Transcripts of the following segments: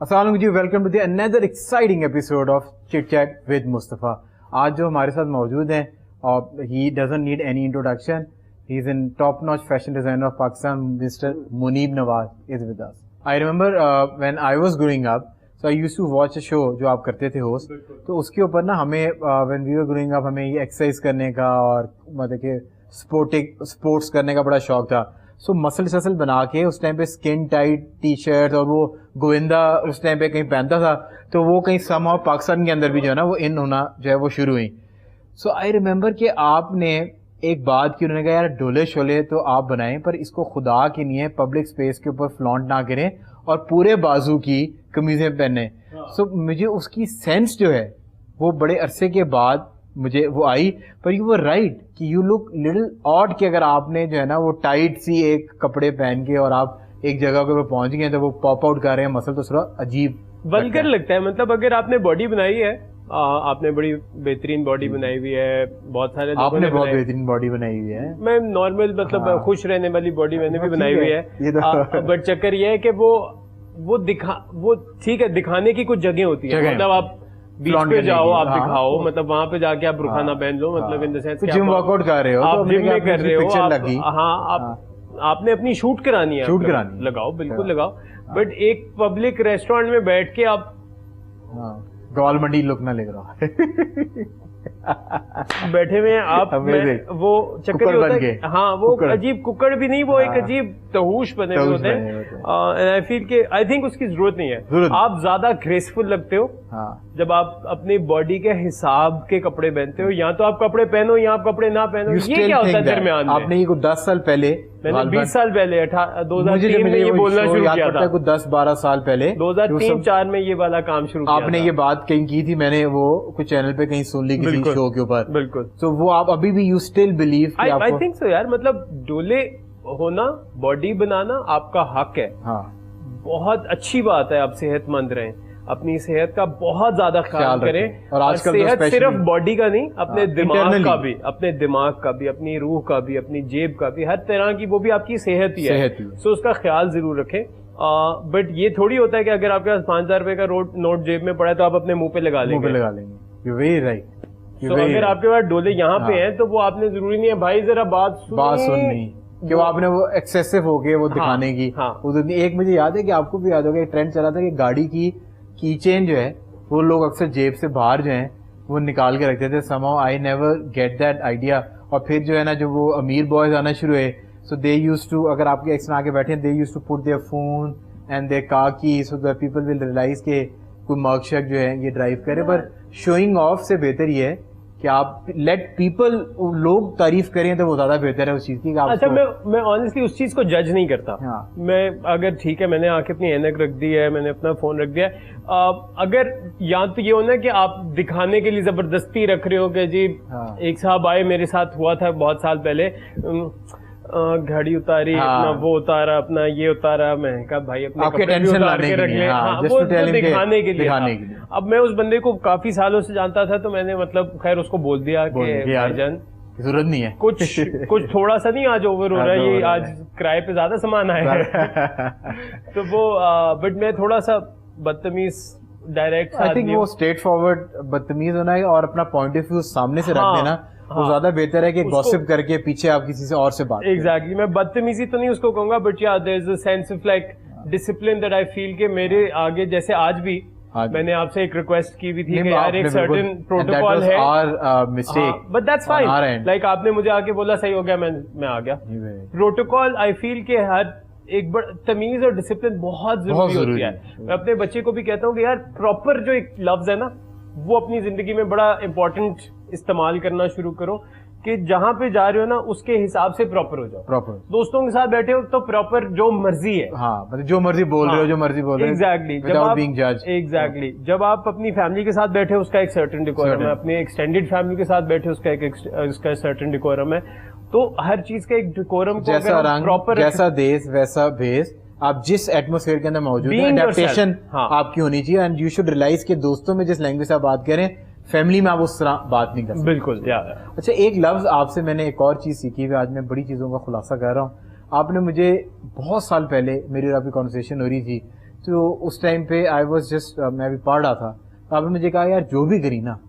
अस्सलाम वालेकुम जी, welcome to the another exciting episode of chit chat with Mustafa. आज जो हमारे साथ मौजूद हैं और he doesn't need any introduction, he is in top notch fashion designer of Pakistan, mister Munib Nawaz is with us. I remember when I was growing up, so I used to watch a show जो आप करते थे host, तो उसके ऊपर ना हमें when we were growing up हमें ये एक्सरसाइज करने का और मतलब कि स्पोर्ट्स करने का बड़ा शौक था। सो मसल शसल बना के उस टाइम पे स्किन टाइट टी शर्ट और वो गोविंदा उस टाइम पे कहीं पहनता था, तो वो कहीं समहाउ पाकिस्तान के अंदर भी जो है ना वो इन होना जो है वो शुरू हुई। सो आई रिमेंबर कि आपने एक बात की, उन्होंने कहा यार डोले शोले तो आप बनाएं पर इसको खुदा के लिए पब्लिक स्पेस के ऊपर फ्लॉन्ट ना करें और पूरे बाजू की कमीजें पहने। सो मुझे उसकी सेंस जो है वो बड़े अरसे के बाद मुझे वो आई, पर यू वर राइट कि यू लुक लिटिल ऑड कि अगर आपने जो है ना वो टाइट सी एक कपड़े पहन के और आप एक जगह के ऊपर पहुंच गए तो वो पॉप आउट कर रहे हैं मसल, तो थोड़ा अजीब वल्गर लगता है। मतलब अगर आपने बॉडी बनाई है, आपने बड़ी बेहतरीन बॉडी बनाई हुई है, बहुत सारे लोगों आपने बहुत बेहतरीन बॉडी बनाई हुई है। मैं नॉर्मल मतलब खुश रहने वाली बॉडी मैंने भी बनाई हुई है, बट चक्कर ये है कि वो ठीक है, दिखाने की कुछ जगह होती है। मतलब आप बीच पे जाओ, आप दिखाओ, मतलब वहां पे जाके आप बुरखाना पहन लो, मतलब इन द सेंस जिम वर्कआउट कर रहे हो, आप जिम में कर रहे हो, आपने अपनी शूट करानी है, लगाओ, बिल्कुल लगाओ। बट एक पब्लिक रेस्टोरेंट में बैठ के आप गौल मंडी लुक ना ले रहा बैठे हुए हैं आप, वो चक्कर होता है। हाँ, वो अजीब कुकड़ भी नहीं, वो एक अजीब तहूश बने हुए होते हैं। आई फील के आई थिंक उसकी जरूरत नहीं है। आप ज्यादा ग्रेसफुल लगते हो जब आप अपनी बॉडी के हिसाब के कपड़े पहनते हो। या तो आप कपड़े पहनो या आप कपड़े ना पहनो, ये क्या होता है दरमियान में। आपने ये 10 साल पहले, मैंने 20 साल पहले 2003 में ये बोलना शुरू किया था, 10-12 साल पहले 2003-4 में ये वाला काम शुरू किया। आपने ये बात कहीं की थी, मैंने वो कुछ चैनल पे कहीं सुन ली किसी शो के ऊपर। बिल्कुल। तो वो आप अभी भी you still believe? I think so यार, मतलब डोले होना, बॉडी बनाना आपका हक है। हाँ, बहुत अच्छी बात है, आप सेहतमंद रहें, अपनी सेहत का बहुत ज्यादा ख्याल करें। और आजकल सेहत सिर्फ बॉडी का नहीं, अपने दिमाग का भी, अपने दिमाग का भी, अपनी रूह का भी, अपनी जेब का भी, हर तरह की वो भी आपकी सेहत ही है। सो उसका ख्याल जरूर रखें। बट ये थोड़ी होता है कि अगर आपके पास 5000 रुपए का नोट जेब में पड़ा है तो आप अपने मुंह पे लगा लेंगे। You're very right. तो अगर आपके पास डोले यहाँ पे हैं तो वो आपने जरूरी नहीं है भाई जरा बात सुननी कि वो आपने वो एक्सेसिव हो गए वो दिखाने की। एक मुझे याद है कि आपको भी याद होगा, एक ट्रेंड चला था कि गाड़ी की कीचेन जो है वो लोग अक्सर जेब से बाहर जो है वो निकाल के रखते थे। somehow I never get that idea। और फिर जो है ना, जो वो अमीर बॉयज आना शुरू हुए, so they used to, अगर आपके एक्स आके बैठे, they used to put their phone and their car keys so that people will realize के कोई मकशक जो है ये ड्राइव करे। पर शोइंग ऑफ से बेहतर ये है कि आप लेट पीपल, लोग तारीफ करें तो वो ज्यादा बेहतर है उस चीज की। अच्छा, मैं ऑनेस्टली उस चीज को जज नहीं करता। मैं अगर ठीक है, मैंने आके अपनी ऐनक रख दी है, मैंने अपना फोन रख दिया है, अगर या तो ये होना कि आप दिखाने के लिए जबरदस्ती रख रहे हो कि जी एक साहब आए, मेरे साथ हुआ था बहुत साल पहले, घड़ी उतारी, अपना वो उतारा, अपना ये उतारा, मैं कहा भाई अपने कपड़े भी उतार के रख ले, वो दिखाने के लिए। अब मैं उस बंदे को काफी सालों से जानता था, तो मैंने मतलब खैर उसको बोल दिया कि भाईजान जरूरत नहीं है, कुछ थोड़ा सा नहीं आज ओवर हो रहा है, ये आज किराए पे ज्यादा सामान आया है। तो वो बट मैं थोड़ा सा बदतमीज डायरेक्ट, आई थिंक वो स्ट्रेट फॉरवर्ड बदतमीज होना है और अपना पॉइंट ऑफ व्यू सामने से रख देना वो ज्यादा बेहतर है कि गॉसिप करके पीछे आप किसी से और से बात। एग्जैक्टली, मैं बदतमीजी तो नहीं उसको कहूंगा, but yeah there is a sense of like discipline that I feel के मेरे आगे, जैसे आज भी मैंने आपसे एक रिक्वेस्ट की भी थी कि यार एक सर्टेन प्रोटोकॉल है, बट दैट्स फाइन। लाइक आपने मुझे आके बोला सही हो गया, मैं आ गया। प्रोटोकॉल आई फील के हर एक तमीज और डिसिप्लिन बहुत जरूरी होती है। मैं अपने बच्चे को भी कहता हूँ कि यार प्रॉपर जो एक लफ्ज है ना, वो अपनी जिंदगी में बड़ा इंपॉर्टेंट इस्तेमाल करना शुरू करो कि जहां पे जा रहे हो ना उसके हिसाब से प्रॉपर हो जाओ। प्रॉपर दोस्तों के साथ बैठे हो तो प्रॉपर जो मर्जी है, मतलब जो मर्जी बोल रहे हो, जो मर्जी बोल रहे हो, एग्जैक्टली। जब आप अपनी फैमिली के साथ बैठे हो उसका एक सर्टेन डिकोरम है, अपने एक्सटेंडेड फैमिली के साथ बैठे हो उसका सर्टेन डिकोरम है। तो हर चीज का एक डिकोरम, जैसा रंग, प्रॉपर जैसा देश वैसा भेष, आप जिस एटमोसफेयर के अंदर मौजूद हैं, एडेप्टेशन आपकी होनी चाहिए। एंड यू शुड रियलाइज के दोस्तों में जिस लैंग्वेज से आप बात करें, फैमिली में आप उस तरह बात नहीं कर सकते। बिल्कुल। अच्छा, एक लफ्ज आपसे मैंने एक और चीज सीखी हुई, आज मैं बड़ी चीजों का खुलासा कर रहा हूँ। आपने मुझे बहुत साल पहले, मेरी और आपकी कॉन्वर्सेशन हो रही थी तो उस टाइम पे आई वाज जस्ट मैं भी पढ़ रहा था, तो आपने मुझे कहा यार जो भी करी ना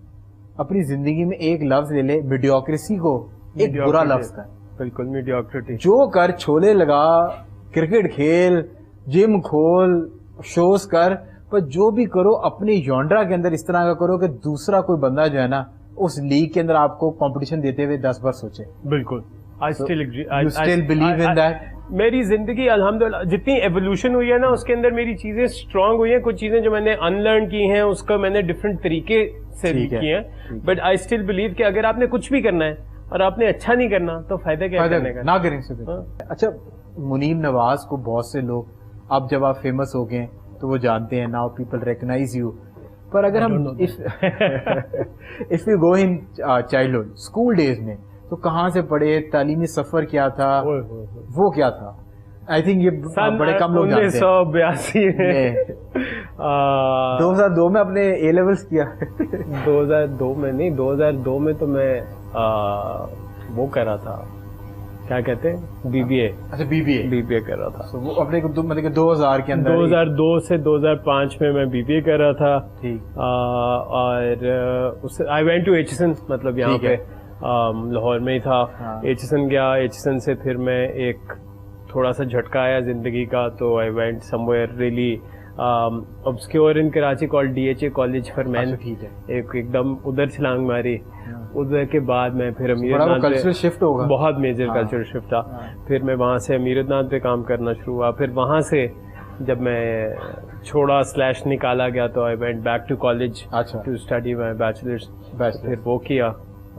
अपनी जिंदगी में एक लफ्ज ले ले, मीडियोक्रेसी को एक बुरा लफ्ज कर। बिल्कुल, मीडियोक्रिटी जो कर, छोले लगा, क्रिकेट खेल, जिम खोल, शोज कर, पर जो भी करो अपने जॉनरा के अंदर इस तरह का करो कि दूसरा कोई बंदा जो है ना उस लीग के अंदर आपको कंपटीशन देते हुए 10 बार सोचे। बिल्कुल, I still agree, you still believe in that? मेरी जिंदगी अल्हम्दुलिल्लाह जितनी एवोल्यूशन हुई है ना उसके अंदर मेरी चीजें स्ट्रांग हुई हैं। कुछ चीजें जो मैंने अनलर्न की हैं उसका मैंने डिफरेंट तरीके से की हैं, बट आई स्टिल बिलीव कि अगर आपने कुछ भी करना है और आपने अच्छा नहीं करना तो फायदा क्या करने का, ना करें से। अच्छा, मुनीब नवाज को बहुत से लोग अब जब आप फेमस हो गए तो वो जानते हैं, नाउ पीपल रिकॉग्नाइज यू, पर अगर हम if you go in childhood school days में तो कहाँ से पढ़े, तालीमी सफर क्या था, वो क्या था? आई थिंक ये बड़े कम लोग जानते हैं। 1982 में 2002 में अपने ए लेवल्स किया 2002 में नहीं, 2002 में तो मैं वो कर रहा था, क्या कहते हैं, बीबीए। अच्छा, बीबीए कर रहा था। वो अपने मतलब 2000 के अंदर 2002 से 2005 में मैं बीबीए कर रहा था। ठीक। और उससे आई वेंट टू एचएसएन, मतलब यहाँ पे लाहौर में ही था। एचएसएन गया, एचएसएन से फिर मैं एक थोड़ा सा झटका आया जिंदगी का, तो I went somewhere really obscure in Karachi called DHA college for man. ठीक है। एक एकदम उधर छलांग मारी। उधर के बाद मैं फिर कल्चरल शिफ्ट होगा, बहुत मेजर कल्चरल शिफ्ट था। फिर मैं वहाँ से अमीरनाथ पे काम करना शुरू हुआ। फिर वहाँ से जब मैं छोड़ा / निकाला गया तो I went back to college to study my bachelors. फिर वो किया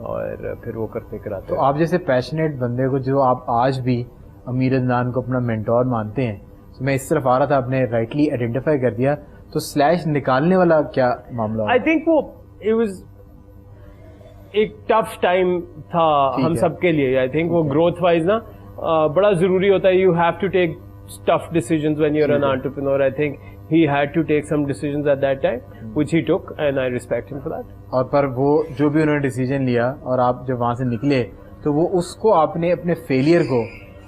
और फिर वो करते कराते। तो आप जैसे पैशनेट बंदे को जो आप आज भी अमीर अदनान को अपना मेंटोर मानते हैं, तो मैं इस तरफ आ रहा था, आपने राइटली आइडेंटिफाई कर दिया, तो / निकालने वाला क्या मामला? आई थिंक वो इट वाज एक टफ टाइम था हम सब के लिए। आई थिंक वो ग्रोथ वाइज ना बड़ा जरूरी होता है। You have to take tough decisions when you are an entrepreneur. I think he had to take some decisions at that time, which he took, and I respect him for that. और पर वो जो भी उन्होंने decision लिया और आप जब वहाँ से निकले तो वो उसको आपने अपने फेलियर को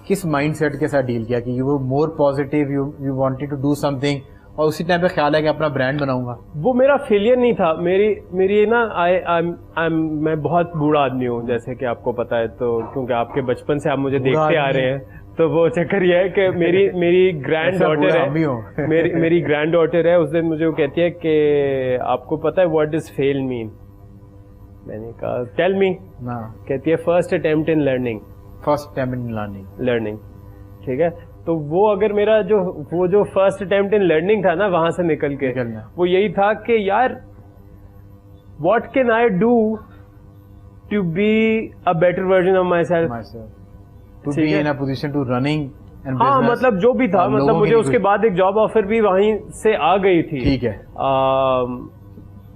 किस माइंडसेट के साथ डील किया कि you were more positive, you wanted to do something, और उसी टाइम पे ख्याल है कि अपना ब्रांड बनाऊंगा? वो मेरा फेलियर नहीं था। मेरी ना मैं बहुत बूढ़ा आदमी हूँ, जैसे कि आपको पता है, तो क्योंकि आपके बचपन से आप मुझे देखते आ रहे हैं, तो वो चक्कर ये है कि मेरी ग्रैंड डॉटर है मेरी ग्रैंड डॉटर है। उस दिन मुझे वो कहती है कि आपको पता है व्हाट डज फेल मीन? मैंने कहा टेल मी। कहती है फर्स्ट अटेम्प्ट इन लर्निंग। ठीक है, तो वो अगर मेरा जो फर्स्ट अटेम्प्ट इन लर्निंग था ना, वहां से निकल के वो यही था कि यार what can I do to be a better version of myself, to be in a position to running and हाँ, business। मतलब जो भी था, मतलब मुझे उसके बाद एक जॉब ऑफर भी वहीं से आ गई थी। ठीक है।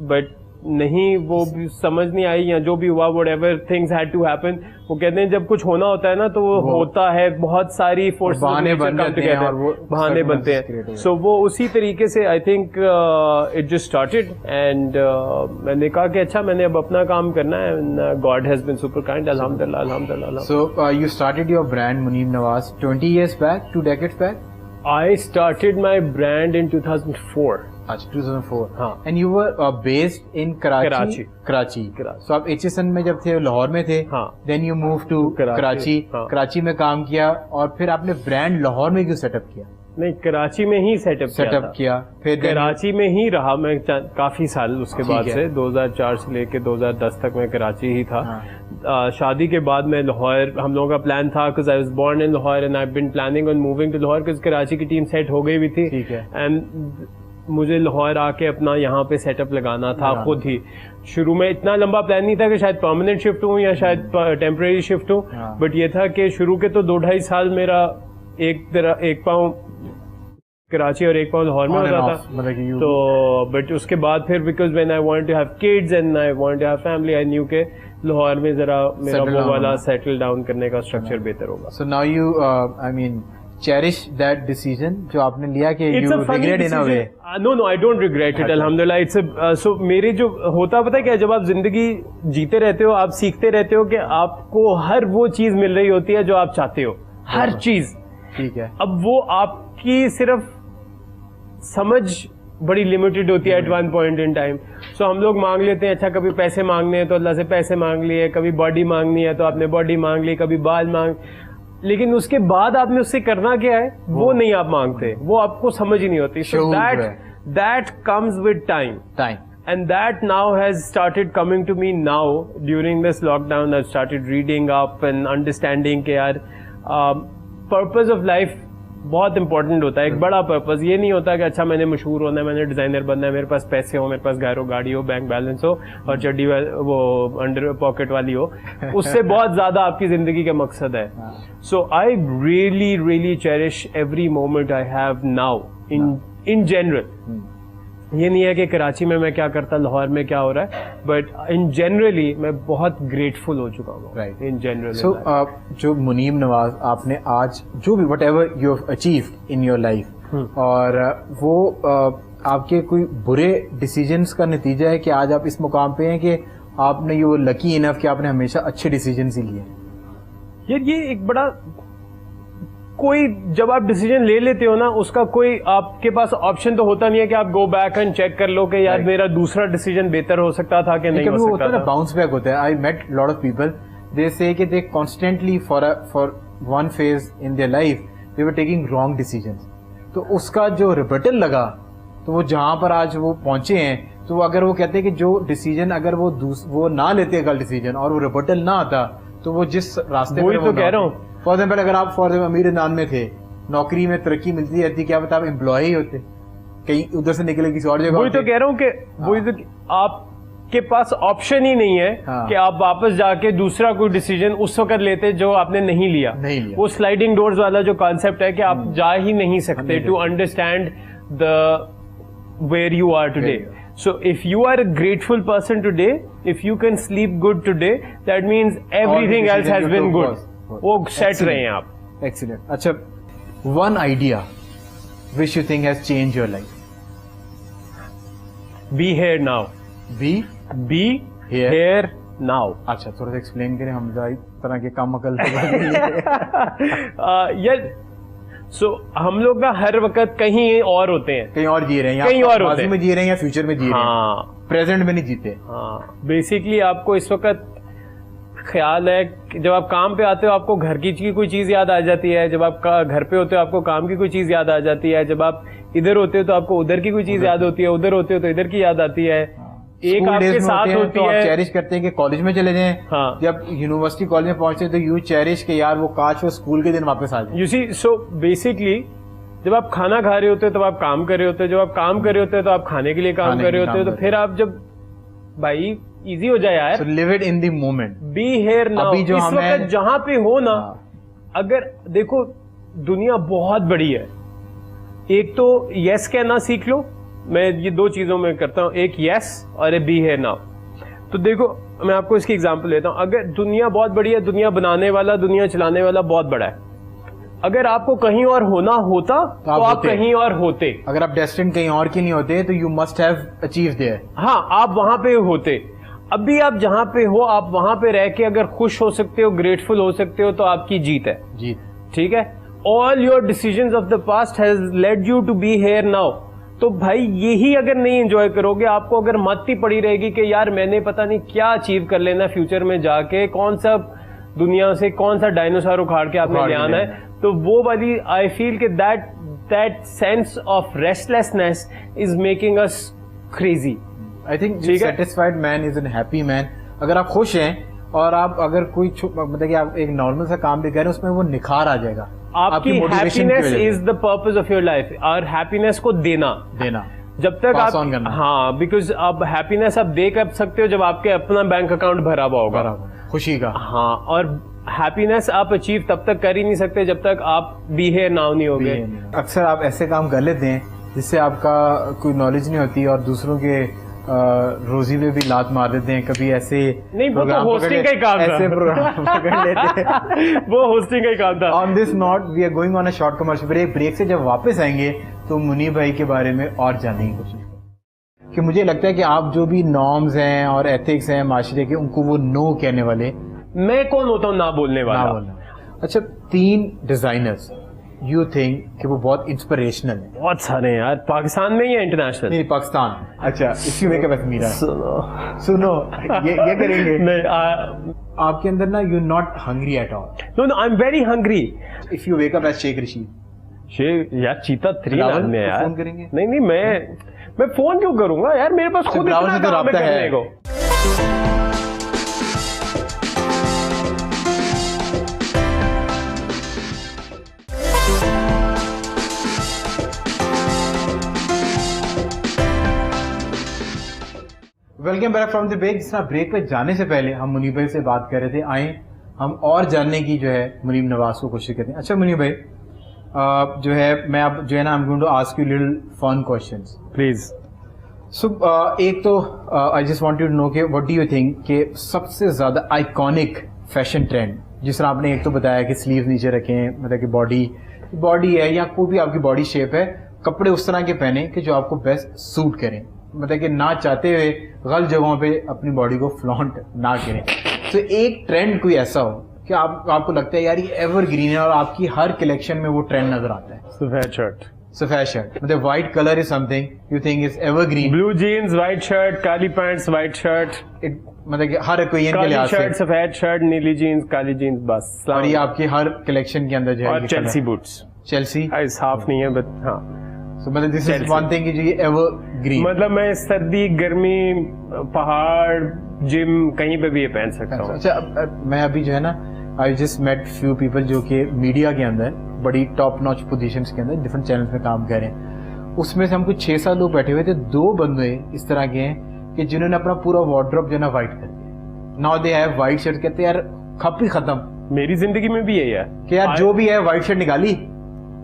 बट नहीं, वो भी समझ नहीं आई, या जो भी हुआ, whatever things had to happen। वो कहते हैं जब कुछ होना होता है ना तो वो होता है, बहुत सारी फोर्सेस बहाने बनते हैं। सो वो उसी तरीके से I think it just started, and मैंने कहा कि अच्छा मैंने अब अपना काम करना है, and God has been super kind, अल्हम्दुलिल्लाह। So you started your brand Munib Nawaz 20 years back, 2 decades back? I started my brand in 2004. अच्छा, 2004। हाँ। And you were based in Karachi. So आप HSN में जब थे लाहौर में थे, हाँ। Then you moved to Karachi. हाँ। कराची में काम किया और फिर आपने ब्रांड लाहौर में क्यों सेटअप किया? नहीं, कराची में ही सेटअप किया। फिर कराची में ही रहा मैं काफी साल। उसके बाद से 2004 से लेके 2010 तक मैं कराची ही था। हाँ। शादी के बाद मैं लाहौर, हम लोगों का प्लान था, because I was born in Lahore and I have been planning on moving to Lahore, because Karachi की टीम सेट हो गई भी थी। ठीक है। एंड मुझे लाहौर आके अपना यहाँ पे सेटअप लगाना था खुद ही। शुरू में इतना लंबा प्लान नहीं था कि शायद परमानेंट शिफ्ट हूँ या शायद टेम्परेरी शिफ्ट हूँ, बट ये था कि शुरू के तो 2-2.5 साल मेरा एक पाँव कराची और एक पाँव लाहौर में होता था। तो बट उसके बाद फिर because when I want to have kids and I want to have family, I knew के लाहौर में जरा मेरा वो वाला सेटल डाउन करने का स्ट्रक्चर बेहतर होगा। So now you I mean cherish that decision जो आपने लिया कि you regret in a way? No, I don't regret it. Alhamdulillah, it's a so मेरे जो होता पता है क्या, जब आप जिंदगी जीते रहते हो, आप सीखते रहते हो कि आपको हर वो चीज मिल रही होती है जो आप चाहते हो, हर चीज। ठीक है। अब वो आपकी सिर्फ समझ बड़ी लिमिटेड होती है at one point in time. So हम लोग मांग लेते हैं, अच्छा कभी पैसे मांगने हैं तो अल्लाह से पैसे मांग लिए, कभी बॉडी मांगनी है तो आपने बॉडी मांग ली, कभी बाल मांग, लेकिन उसके बाद आपने उससे करना क्या है वो नहीं आप मांगते, वो आपको समझ ही नहीं होती. So that comes with time. And that now has started coming to me now during this lockdown. I've started reading up and understanding कि यार purpose of life बहुत important होता है, एक बड़ा पर्पस. ये नहीं होता कि अच्छा मैंने मशहूर होना है, मैंने डिजाइनर बनना है, मेरे पास पैसे हो, मेरे पास घर हो, गाड़ी हो, बैंक बैलेंस हो और चड्डी वो अंडर पॉकेट वाली हो. उससे बहुत ज्यादा आपकी जिंदगी का मकसद है. So I really really cherish every moment I have now in general. ये नहीं है कि कराची में मैं क्या करता, लाहौर में क्या हो रहा है, बट इन जनरली मैं बहुत ग्रेटफुल हो चुका हूँ. Right, in general. सो जो मुनीब नवाज आपने आज जो भी what ever you have achieved in your life, और वो आपके कोई बुरे डिसीजंस का नतीजा है कि आज आप इस मुकाम पे हैं कि आपने ये लकी इनफ कि आपने हमेशा अच्छे डिसीजंस ही लिए? यार ये एक बड़ा, कोई जब आप डिसीजन ले लेते हो ना, उसका कोई आपके पास ऑप्शन तो होता नहीं है कि आप गो बैक एंड चेक कर लो कि यार मेरा दूसरा डिसीजन बेहतर हो सकता था कि नहीं हो सकता था. बाउंस बैक होता है. I met lot of people, they say कि they constantly for one phase in their life they were taking wrong decisions. तो उसका जो रिबटल लगा, तो वो जहां पर आज वो पहुंचे हैं, तो अगर वो कहते हैं कि जो डिसीजन अगर वो ना लेते गलत डिसीजन और वो रिबटल ना आता, तो वो जिस रास्ते पर तो कह रहा हूँ. फॉर एग्जाम्पल अगर आप अमीर इंसान में थे, नौकरी में तरक्की मिलती रहती, क्या पता आप एम्प्लॉय ही होते, कहीं उधर से निकले किसी और जगह. वही तो कह रहा हूँ कि वही तो आपके पास ऑप्शन ही नहीं है कि आप वापस जाके दूसरा कोई डिसीजन उस वक्त लेते जो आपने नहीं लिया. वो स्लाइडिंग डोर्स वाला जो कॉन्सेप्ट है कि आप जा ही नहीं सकते to understand the where you are today. So if you are a grateful person today, if you can sleep good today, that means everything else has been good. वो सेट रहे हैं आप. Excellent. अच्छा, one idea which you think has changed your life? Be here now. Be here now. अच्छा, थोड़ा सा explain करें, हम तरह के काम अकल. यार सो हम लोग ना हर वक्त कहीं और होते हैं, कहीं और जी रहे हैं, कहीं और होते हैं, में जी रहे हैं या फ्यूचर में जी रहे हैं, प्रेजेंट में नहीं जीते. बेसिकली आपको इस वक्त ख्याल है कि जब आप काम पे आते हो आपको घर की कोई चीज याद आ जाती है, जब आप घर पे होते हो आपको काम की कोई चीज याद आ जाती है, जब आप इधर होते हो तो आपको उधर की कोई चीज याद होती है, उधर होते हो तो इधर की याद आती है. एक आपके साथ होती है, चेरिश करते हैं कि कॉलेज में चले जाएं. जब यूनिवर्सिटी कॉलेज में पहुंचे तो यू चेरिश के यार वो काश वो स्कूल के दिन वापस आ जाए. यू सी, सो बेसिकली जब आप खाना खा रहे होते हो तब आप काम कर रहे होते हो, जब आप काम कर रहे होते हो तो आप खाने के लिए काम कर रहे होते हो, तो फिर आप जब भाई इजी हो जाए यार, live it in the moment, B here now. इस वक्त जहां पे हो ना, अगर देखो दुनिया बहुत बड़ी है, एक तो यस कहना सीख लो. मैं ये दो चीजों में करता हूँ, एक यस और एक बी हियर नाउ. तो देखो मैं आपको इसकी एग्जांपल लेता हूँ. अगर दुनिया बहुत बड़ी है, दुनिया बनाने वाला, दुनिया चलाने वाला बहुत बड़ा है. अगर आपको कहीं और होना होता तो आप कहीं और होते. अगर आप डेस्टिनेड कहीं और की नहीं होते तो you must have achieved there. हाँ, आप वहां पे होते. अभी आप जहां पे हो, आप वहां पे रह के अगर खुश हो सकते हो, ग्रेटफुल हो सकते हो, तो आपकी जीत है. जीत. ठीक है. All your decisions of the past has led you to be here now. तो भाई यही अगर नहीं एंजॉय करोगे, आपको अगर मत ही पड़ी रहेगी कि यार मैंने पता नहीं क्या अचीव कर लेना फ्यूचर में जाके, कौन सा दुनिया से कौन सा डायनासोर उखाड़ के आपने ले आना है, तो वो वाली आई फील कि that sense of restlessness is making us crazy. I think satisfied man is an happy man. अगर आप खुश हैं और आप अगर कोई मतलब कि आप एक नॉर्मल सा काम भी करें, उसमें वो निखार आ जाएगा. आपकी happiness is the purpose of your life. और हैप्पीनेस को देना जब तक आप, हाँ, बिकॉज आप हैप्पीनेस आप दे कर सकते हो जब आपके अपना बैंक अकाउंट भरा हुआ होगा खुशी का. हाँ, और हैप्पीनेस आप अचीव तब तक कर ही नहीं सकते जब तक आप बी हियर नाउ नहीं होगे. अक्सर आप ऐसे काम कर लेते हैं जिससे आपका कोई नॉलेज नहीं होती और दूसरों के रोजी में भी लात मार देते हैं. कभी ऐसे नहीं, वो तो होस्टिंग का ही काम था. ऐसे प्रोग्राम पकड़ लेते हैं. वो होस्टिंग का ही काम था. On this note we are going on a short commercial break. Break से जब वापस आएंगे तो मुनीब भाई के बारे में और जानने की कोशिश करेंगे कि मुझे लगता है कि आप जो भी नॉर्म्स हैं और एथिक्स हैं माशरे के, उनको वो नो कहने वाले. मैं कौन होता हूँ ना बोलने वाला? अच्छा, 3 डिजाइनर्स यू थिंक कि वो बहुत इंस्पिरेशनल है? बहुत सारे यार, पाकिस्तान में या इंटरनेशनल? नहीं, पाकिस्तान। अच्छा, if you wake up as Meera, सुनो ये करेंगे नहीं, आपके अंदर ना you not hungry at all. No I am very hungry. If you wake up as Sheikh Rashid, यार चीता 3 लाइन में यार फोन करेंगे? नहीं मैं फोन क्यों करूंगा यार, मेरे पास खुद इतना तो काम है करने को। Welcome back from the break. जिस तरह ब्रेक पे जाने से पहले हम मुनीब भाई से बात कर रहे थे, आए हम और जानने की जो है मुनीब नवाज को कोशिश करते हैं। अच्छा मुनीब भाई, जो है मैं अब जो है ना, I am going to ask you little fun questions please. So एक तो I just want you to know कि व्हाट डू यू थिंक कि सबसे ज्यादा आइकॉनिक फैशन ट्रेंड, जिस तरह आपने एक तो बताया कि स्लीव नीचे रखें, मतलब कि बॉडी है या कोई भी आपकी बॉडी शेप है, कपड़े उस तरह के पहने कि जो आपको बेस्ट सूट करें, मतलब कि ना चाहते हुए गलत जगहों पे अपनी बॉडी को फ्लॉन्ट ना करें। तो एक ट्रेंड कोई ऐसा हो कि आपको लगता है यार ये एवरग्रीन है और आपकी हर कलेक्शन में वो ट्रेंड नजर आता है? सफेद शर्ट, मतलब white colour is something you think is evergreen? Blue jeans, white shirt, काली पैंट्स, व्हाइट शर्ट, मतलब कि हर कोई इनके लिहाज से सफेद शर्ट, नीली जीन्स, काली जीन्स, बस। और ये आपकी हर कलेक्शन के अंदर जो है, और चेल्सी बूट्स। चेल्सी हाफ नहीं है बट हाँ, so, मतलब दिस इज वन थिंग कि जो ये एवरग्रीन, मतलब मैं सर्दी, गर्मी, पहाड़, जिम, कहीं पे भी ये पहन सकता हूँ। अच्छा, मैं अभी जो है ना, I just met few people जो कि मीडिया के अंदर बड़ी टॉप नॉच पोजीशंस के अंदर डिफरेंट चैनल्स में काम कर रहे हैं। उसमें से हम कुछ 6-7 लोग बैठे हुए थे, 2 बंदे इस तरह के हैं कि जिन्होंने अपना पूरा वार्डरोब जो है ना व्हाइट कर दिया। Now they have white shirt, कहते यार खप ही खत्म। मेरी जिंदगी में भी यही है कि यार जो भी है व्हाइट शर्ट निकाली,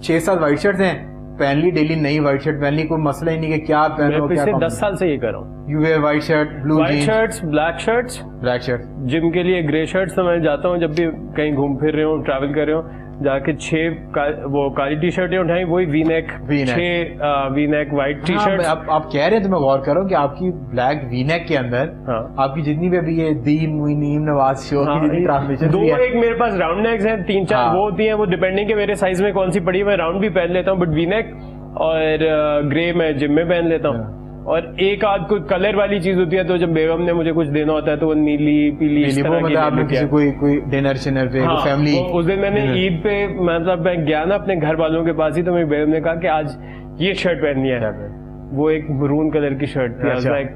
6-7 व्हाइट शर्ट हैं, पहन ली, डेली नई व्हाइट शर्ट पहन ली, कोई मसला ही नहीं कि क्या पहनो। पिछले 10 साल से ये कर रहा हूँ। You wear white shirt, blue jeans, shirts, black shirt, gym के लिए ग्रे शर्ट्स। तो मैं जाता हूँ जब भी कहीं घूम फिर रहे हूँ, ट्रैवल कर रहे हूँ, जाके 6 वो काली टी शर्टें उठाई, वही V neck 6 V neck white T shirt. आप कह रहे हैं तो मैं गौर करूँ कि आपकी ब्लैक वी नेक के अंदर आपकी जितनी भी अभी ये दीम मुनीम नवाज शो की जितनी ट्रांसमिशन 2 एक मेरे पास राउंड नेक्स हैं, 3-4 वो होती हैं, वो डिपेंडिंग के मेरे साइज में कौन सी पड़ी, मैं राउंड भी पहन लेता हूँ, बट वी नेक और ग्रे मैं जिम में पहन लेता हूँ। और एक आध कोई कलर वाली चीज होती है, तो जब बेगम ने मुझे कुछ देना होता है तो वो नीली पीली इस तरह की, आपने किसी कोई डिनर शिनर पे, फैमिली। उस दिन मैंने ईद पे, मतलब मैं गया ना अपने घर वालों के पास ही, तो मेरी बेगम ने कहा कि आज ये शर्ट पहननी है। वो एक मरून कलर की शर्ट थी। I was like,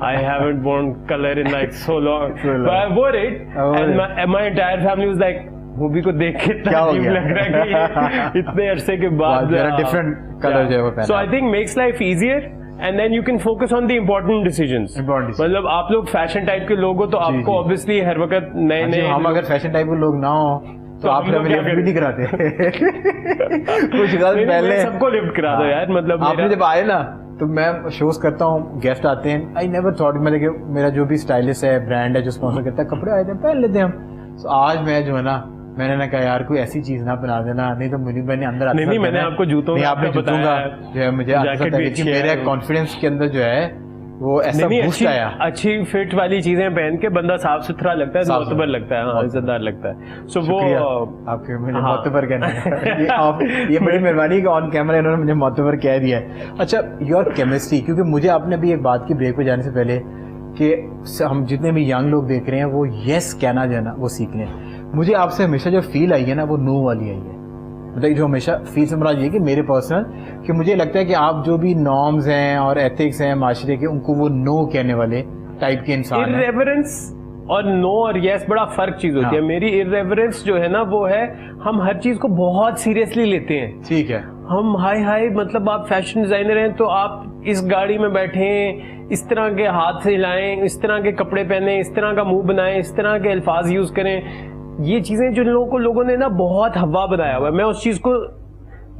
I haven't worn color in like so long, but I wore it, and my entire family was like, movie को देख के इतना अजीब लग रहा है कि इतने अरसे के बाद डिफरेंट कलर जो है वो पहना। So I think makes life easier, and then you can focus on the important decisions. मतलब आप लोग फैशन टाइप के लोग हो तो आपको ऑब्वियसली हर वक्त नए हम अगर फैशन टाइप के लोग ना हो तो आप लिफ्ट भी नहीं कराते। कुछ गलत पहले सबको लिफ्ट करा दो यार। मतलब आपने जब आए ना तो मैं शोज करता हूँ, गेस्ट आते हैं, आई नेवर थॉट, मतलब कि मेरा जो भी स्टाइलिस्ट है, ब्रांड है जो स्पॉन्सर करता है, कपड़े आए थे पहन लेते हैं हम। तो आज मैं जो है ना, मैंने ना कहा यार कोई ऐसी चीज ना बना देना, नहीं तो मुनीब भाई ने अंदर आते नहीं मैंने आपको जूतों नहीं आपने जूतूंगा जो है मुझे मेरे कॉन्फिडेंस के अंदर जो है वो ऐसा बूस्ट आया। अच्छी फिट वाली चीजें पहन के बंदा साफ सुथरा लगता है, मोतबर लगता है, इज्जतदार लगता है। सो वो आपके मुझे मोतबर कहना है। ये बड़ी मेहरबानी कि ऑन कैमरा इन्होंने मुझे मोतबर कह दिया है। अच्छा, योर केमिस्ट्री, क्योंकि मुझे आपने भी एक बात की ब्रेक पे जाने से पहले कि हम जितने भी यंग लोग देख रहे हैं वो यस कहना जो है ना वो सीख लें। मुझे आपसे हमेशा जो फील आई है ना वो नो वाली आई है, मतलब जो हमेशा फील से मुराद ये कि मेरे पर्सनल कि मुझे लगता है कि आप जो भी नॉर्म्स हैं और एथिक्स हैं माशरे के, उनको वो नो कहने वाले टाइप के इंसान हैं। इररेवरेंस और नो और यस बड़ा फर्क चीज होती है। मेरी इररेवरेंस जो है ना वो है, हम हर चीज को बहुत सीरियसली लेते हैं। ठीक है, हम हाई मतलब आप फैशन डिजाइनर हैं तो आप इस गाड़ी में बैठे, इस तरह के हाथ हिलाएं, इस तरह के कपड़े पहने, इस तरह का मुंह बनाएं, इस तरह के अल्फाज यूज करें। ये चीजें जो लोगों ने ना बहुत हवा बनाया हुआ है, मैं उस चीज को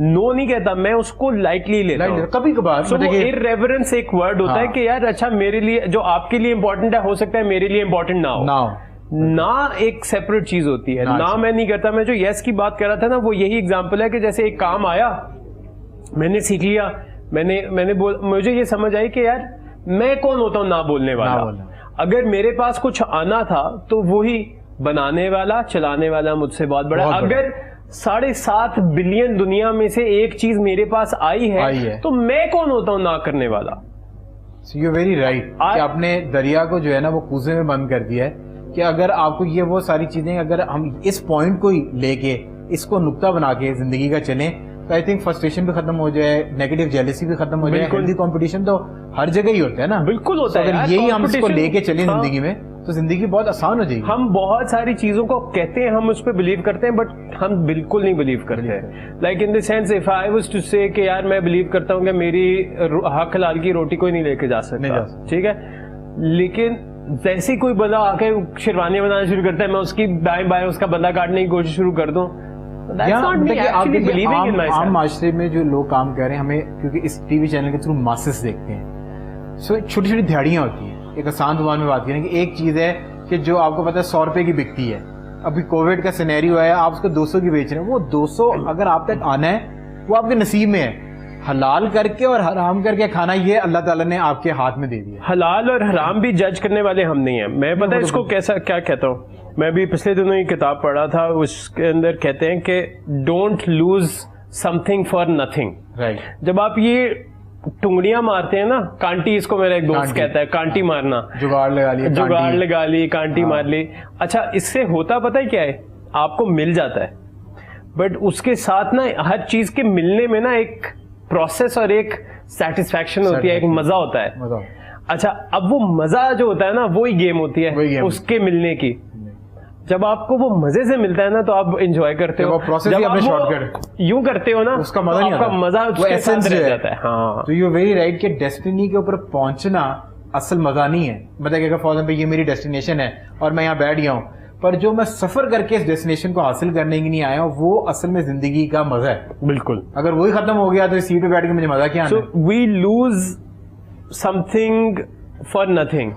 नो नहीं कहता, मैं उसको लाइटली लेता हूं कभी कभार। so, इररेवरेंस एक वर्ड होता है कि यार अच्छा मेरे लिए जो आपके लिए इंपॉर्टेंट है हो सकता है मेरे लिए इंपॉर्टेंट ना हो ना एक सेपरेट चीज होती है ना। मैं नहीं करता। मैं जो यस की बात कर रहा था ना वो यही एग्जांपल है कि जैसे एक काम आया, मैंने सीख लिया, मुझे ये समझ आई कि यार मैं कौन होता हूं ना बोलने वाला। अगर मेरे पास कुछ आना था तो वही बनाने वाला, चलाने वाला मुझसे बहुत बड़ा। अगर 7.5 बिलियन दुनिया में से एक चीज मेरे पास आई है। तो मैं कौन होता हूँ ना करने वाला? यू वेरी राइट कि आपने दरिया को जो है ना वो कूजे में बंद कर दिया है कि अगर आपको ये वो सारी चीजें अगर हम इस पॉइंट को ही लेके इसको नुक्ता बना के जिंदगी का चलें तो आई थिंक फ्रस्ट्रेशन भी खत्म हो जाए, नेगेटिव जेलेसी भी खत्म हो जाए। हेल्दी कंपटीशन तो हर जगह ही होता है ना। बिल्कुल होता है। अगर यही हम इसको लेके चले जिंदगी में तो जिंदगी बहुत आसान हो जाएगी। हम बहुत सारी चीजों को कहते हैं, हम उस पर बिलीव करते हैं, बट हम बिल्कुल नहीं बिलीव करते हैं। Like in the sense if I was to say कि यार मैं बिलीव करता हूँ कि मेरी हक हलाल की रोटी कोई नहीं लेके जा सकता, ठीक है, लेकिन जैसे कोई बंदा आके शेरवानी बनाना शुरू करता है, मैं उसकी दाएं बाएं उसका बंदा काटने की कोशिश शुरू कर दूं। आम माशरे में जो लोग काम कर रहे हैं, हमें क्योंकि इस टीवी चैनल के थ्रू मासेस देखते हैं, सो छोटी छोटी दिहाड़ियां होती हैं। एक आसान जुबान में बात करें कि एक चीज है कि जो आपको पता है 100 रुपए की बिकती है, अभी कोविड का सिनेरियो है, आप उसको 200 की बेच रहे हैं, वो 200 अगर आप तक आना है वो आपके नसीब में है। हलाल करके और हराम करके खाना ये अल्लाह ताला ने आपके हाथ में दे दिया। हलाल और हराम भी जज करने वाले हम नहीं है। मैं पता है इसको कैसा क्या कहता हूँ, मैं भी पिछले दिनों ये किताब पढ़ा था, उसके अंदर कहते हैं कि don't lose something for nothing. Right. जब आप ये टुंगड़ियां मारते हैं ना, कांटी, इसको मेरा एक दोस्त कहता है, कांटी मारना, जुगाड़ लगा ली, जुगाड़ लगा ली, कांटी मार ली। अच्छा, इससे होता पता है क्या है, आपको मिल जाता है, बट उसके साथ ना हर चीज के मिलने में ना एक प्रोसेस और एक सेटिस्फैक्शन होती है, एक मजा होता है। अच्छा, अब वो मजा जो होता है ना वो ही गेम होती है उसके मिलने की। जब आपको वो मजे से मिलता है ना तो आप एंजॉय करते हो, प्रोसेस ही अपने शॉर्टकट यूं करते हो ना उसका मजा नहीं आता, मजा उसके साथ रह जाता है। हाँ, तो यू वेरी राइट कि डेस्टिनी के ऊपर पहुंचना असल मजा नहीं है। मतलब अगर फॉर एग्जांपल ये मेरी डेस्टिनेशन है और मैं यहाँ बैठ गया हूँ, पर जो मैं सफर करके इस डेस्टिनेशन को हासिल करने की नहीं आया हूँ, वो असल में जिंदगी का मजा है। बिल्कुल। अगर वही खत्म हो गया तो इस सीट पे बैठ के मुझे मजा क्या आना? So we lose something for nothing,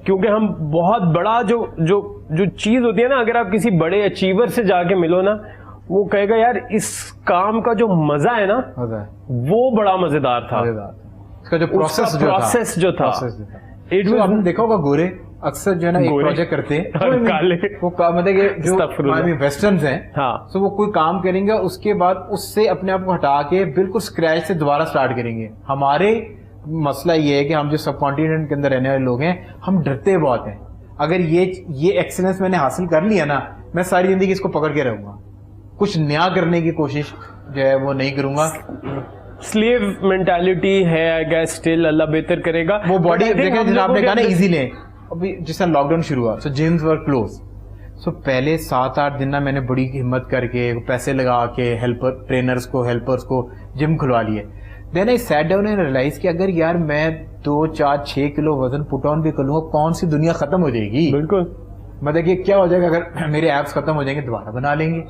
क्योंकि हम बहुत बड़ा जो चीज होती है ना, अगर आप किसी बड़े अचीवर से जाके मिलो ना, वो कहेगा यार इस काम का जो मजा है ना वो बड़ा मजेदार था। इसका जो प्रोसेस जो था इट वाज, आपने देखा होगा गोरे अक्सर जो है ना एक प्रोजेक्ट करते हैं काले, वो मतलब जो वेस्टर्न्स हैं, हाँ, तो वो कोई काम करेंगे उसके बाद उससे अपने आप को हटा के बिल्कुल स्क्रैच से दोबारा स्टार्ट करेंगे। हमारे मसला ये है कि हम जो सब कॉन्टिनेंट के अंदर रहने वाले लोग हैं, हम डरते बहुत हैं। अगर ये एक्सीलेंस मैंने हासिल कर लिया ना, मैं सारी जिंदगी इसको पकड़ के रहूंगा, कुछ नया करने की कोशिश जो है वो नहीं करूंगा। स्लेव मेंटालिटी है आई गेस, स्टिल अल्लाह बेहतर करेगा। वो बॉडी आपने कहा ना इजी लें, अभी जिस तरह लॉकडाउन शुरू हुआ, सो जिम्स वर क्लोज, सो पहले 7-8 दिन ना मैंने बड़ी हिम्मत करके पैसे लगा के हेल्पर्स को जिम खुलवा लिए। Then I sat down and realise कि अगर यार मैं 2, 4, 6 किलो वजन पुट ऑन भी कर लूंगा, कौन सी दुनिया खत्म हो जाएगी। बिल्कुल। मतलब कि क्या हो जाएगा अगर मेरे एप्स खत्म हो जाएंगे, दोबारा बना लेंगे।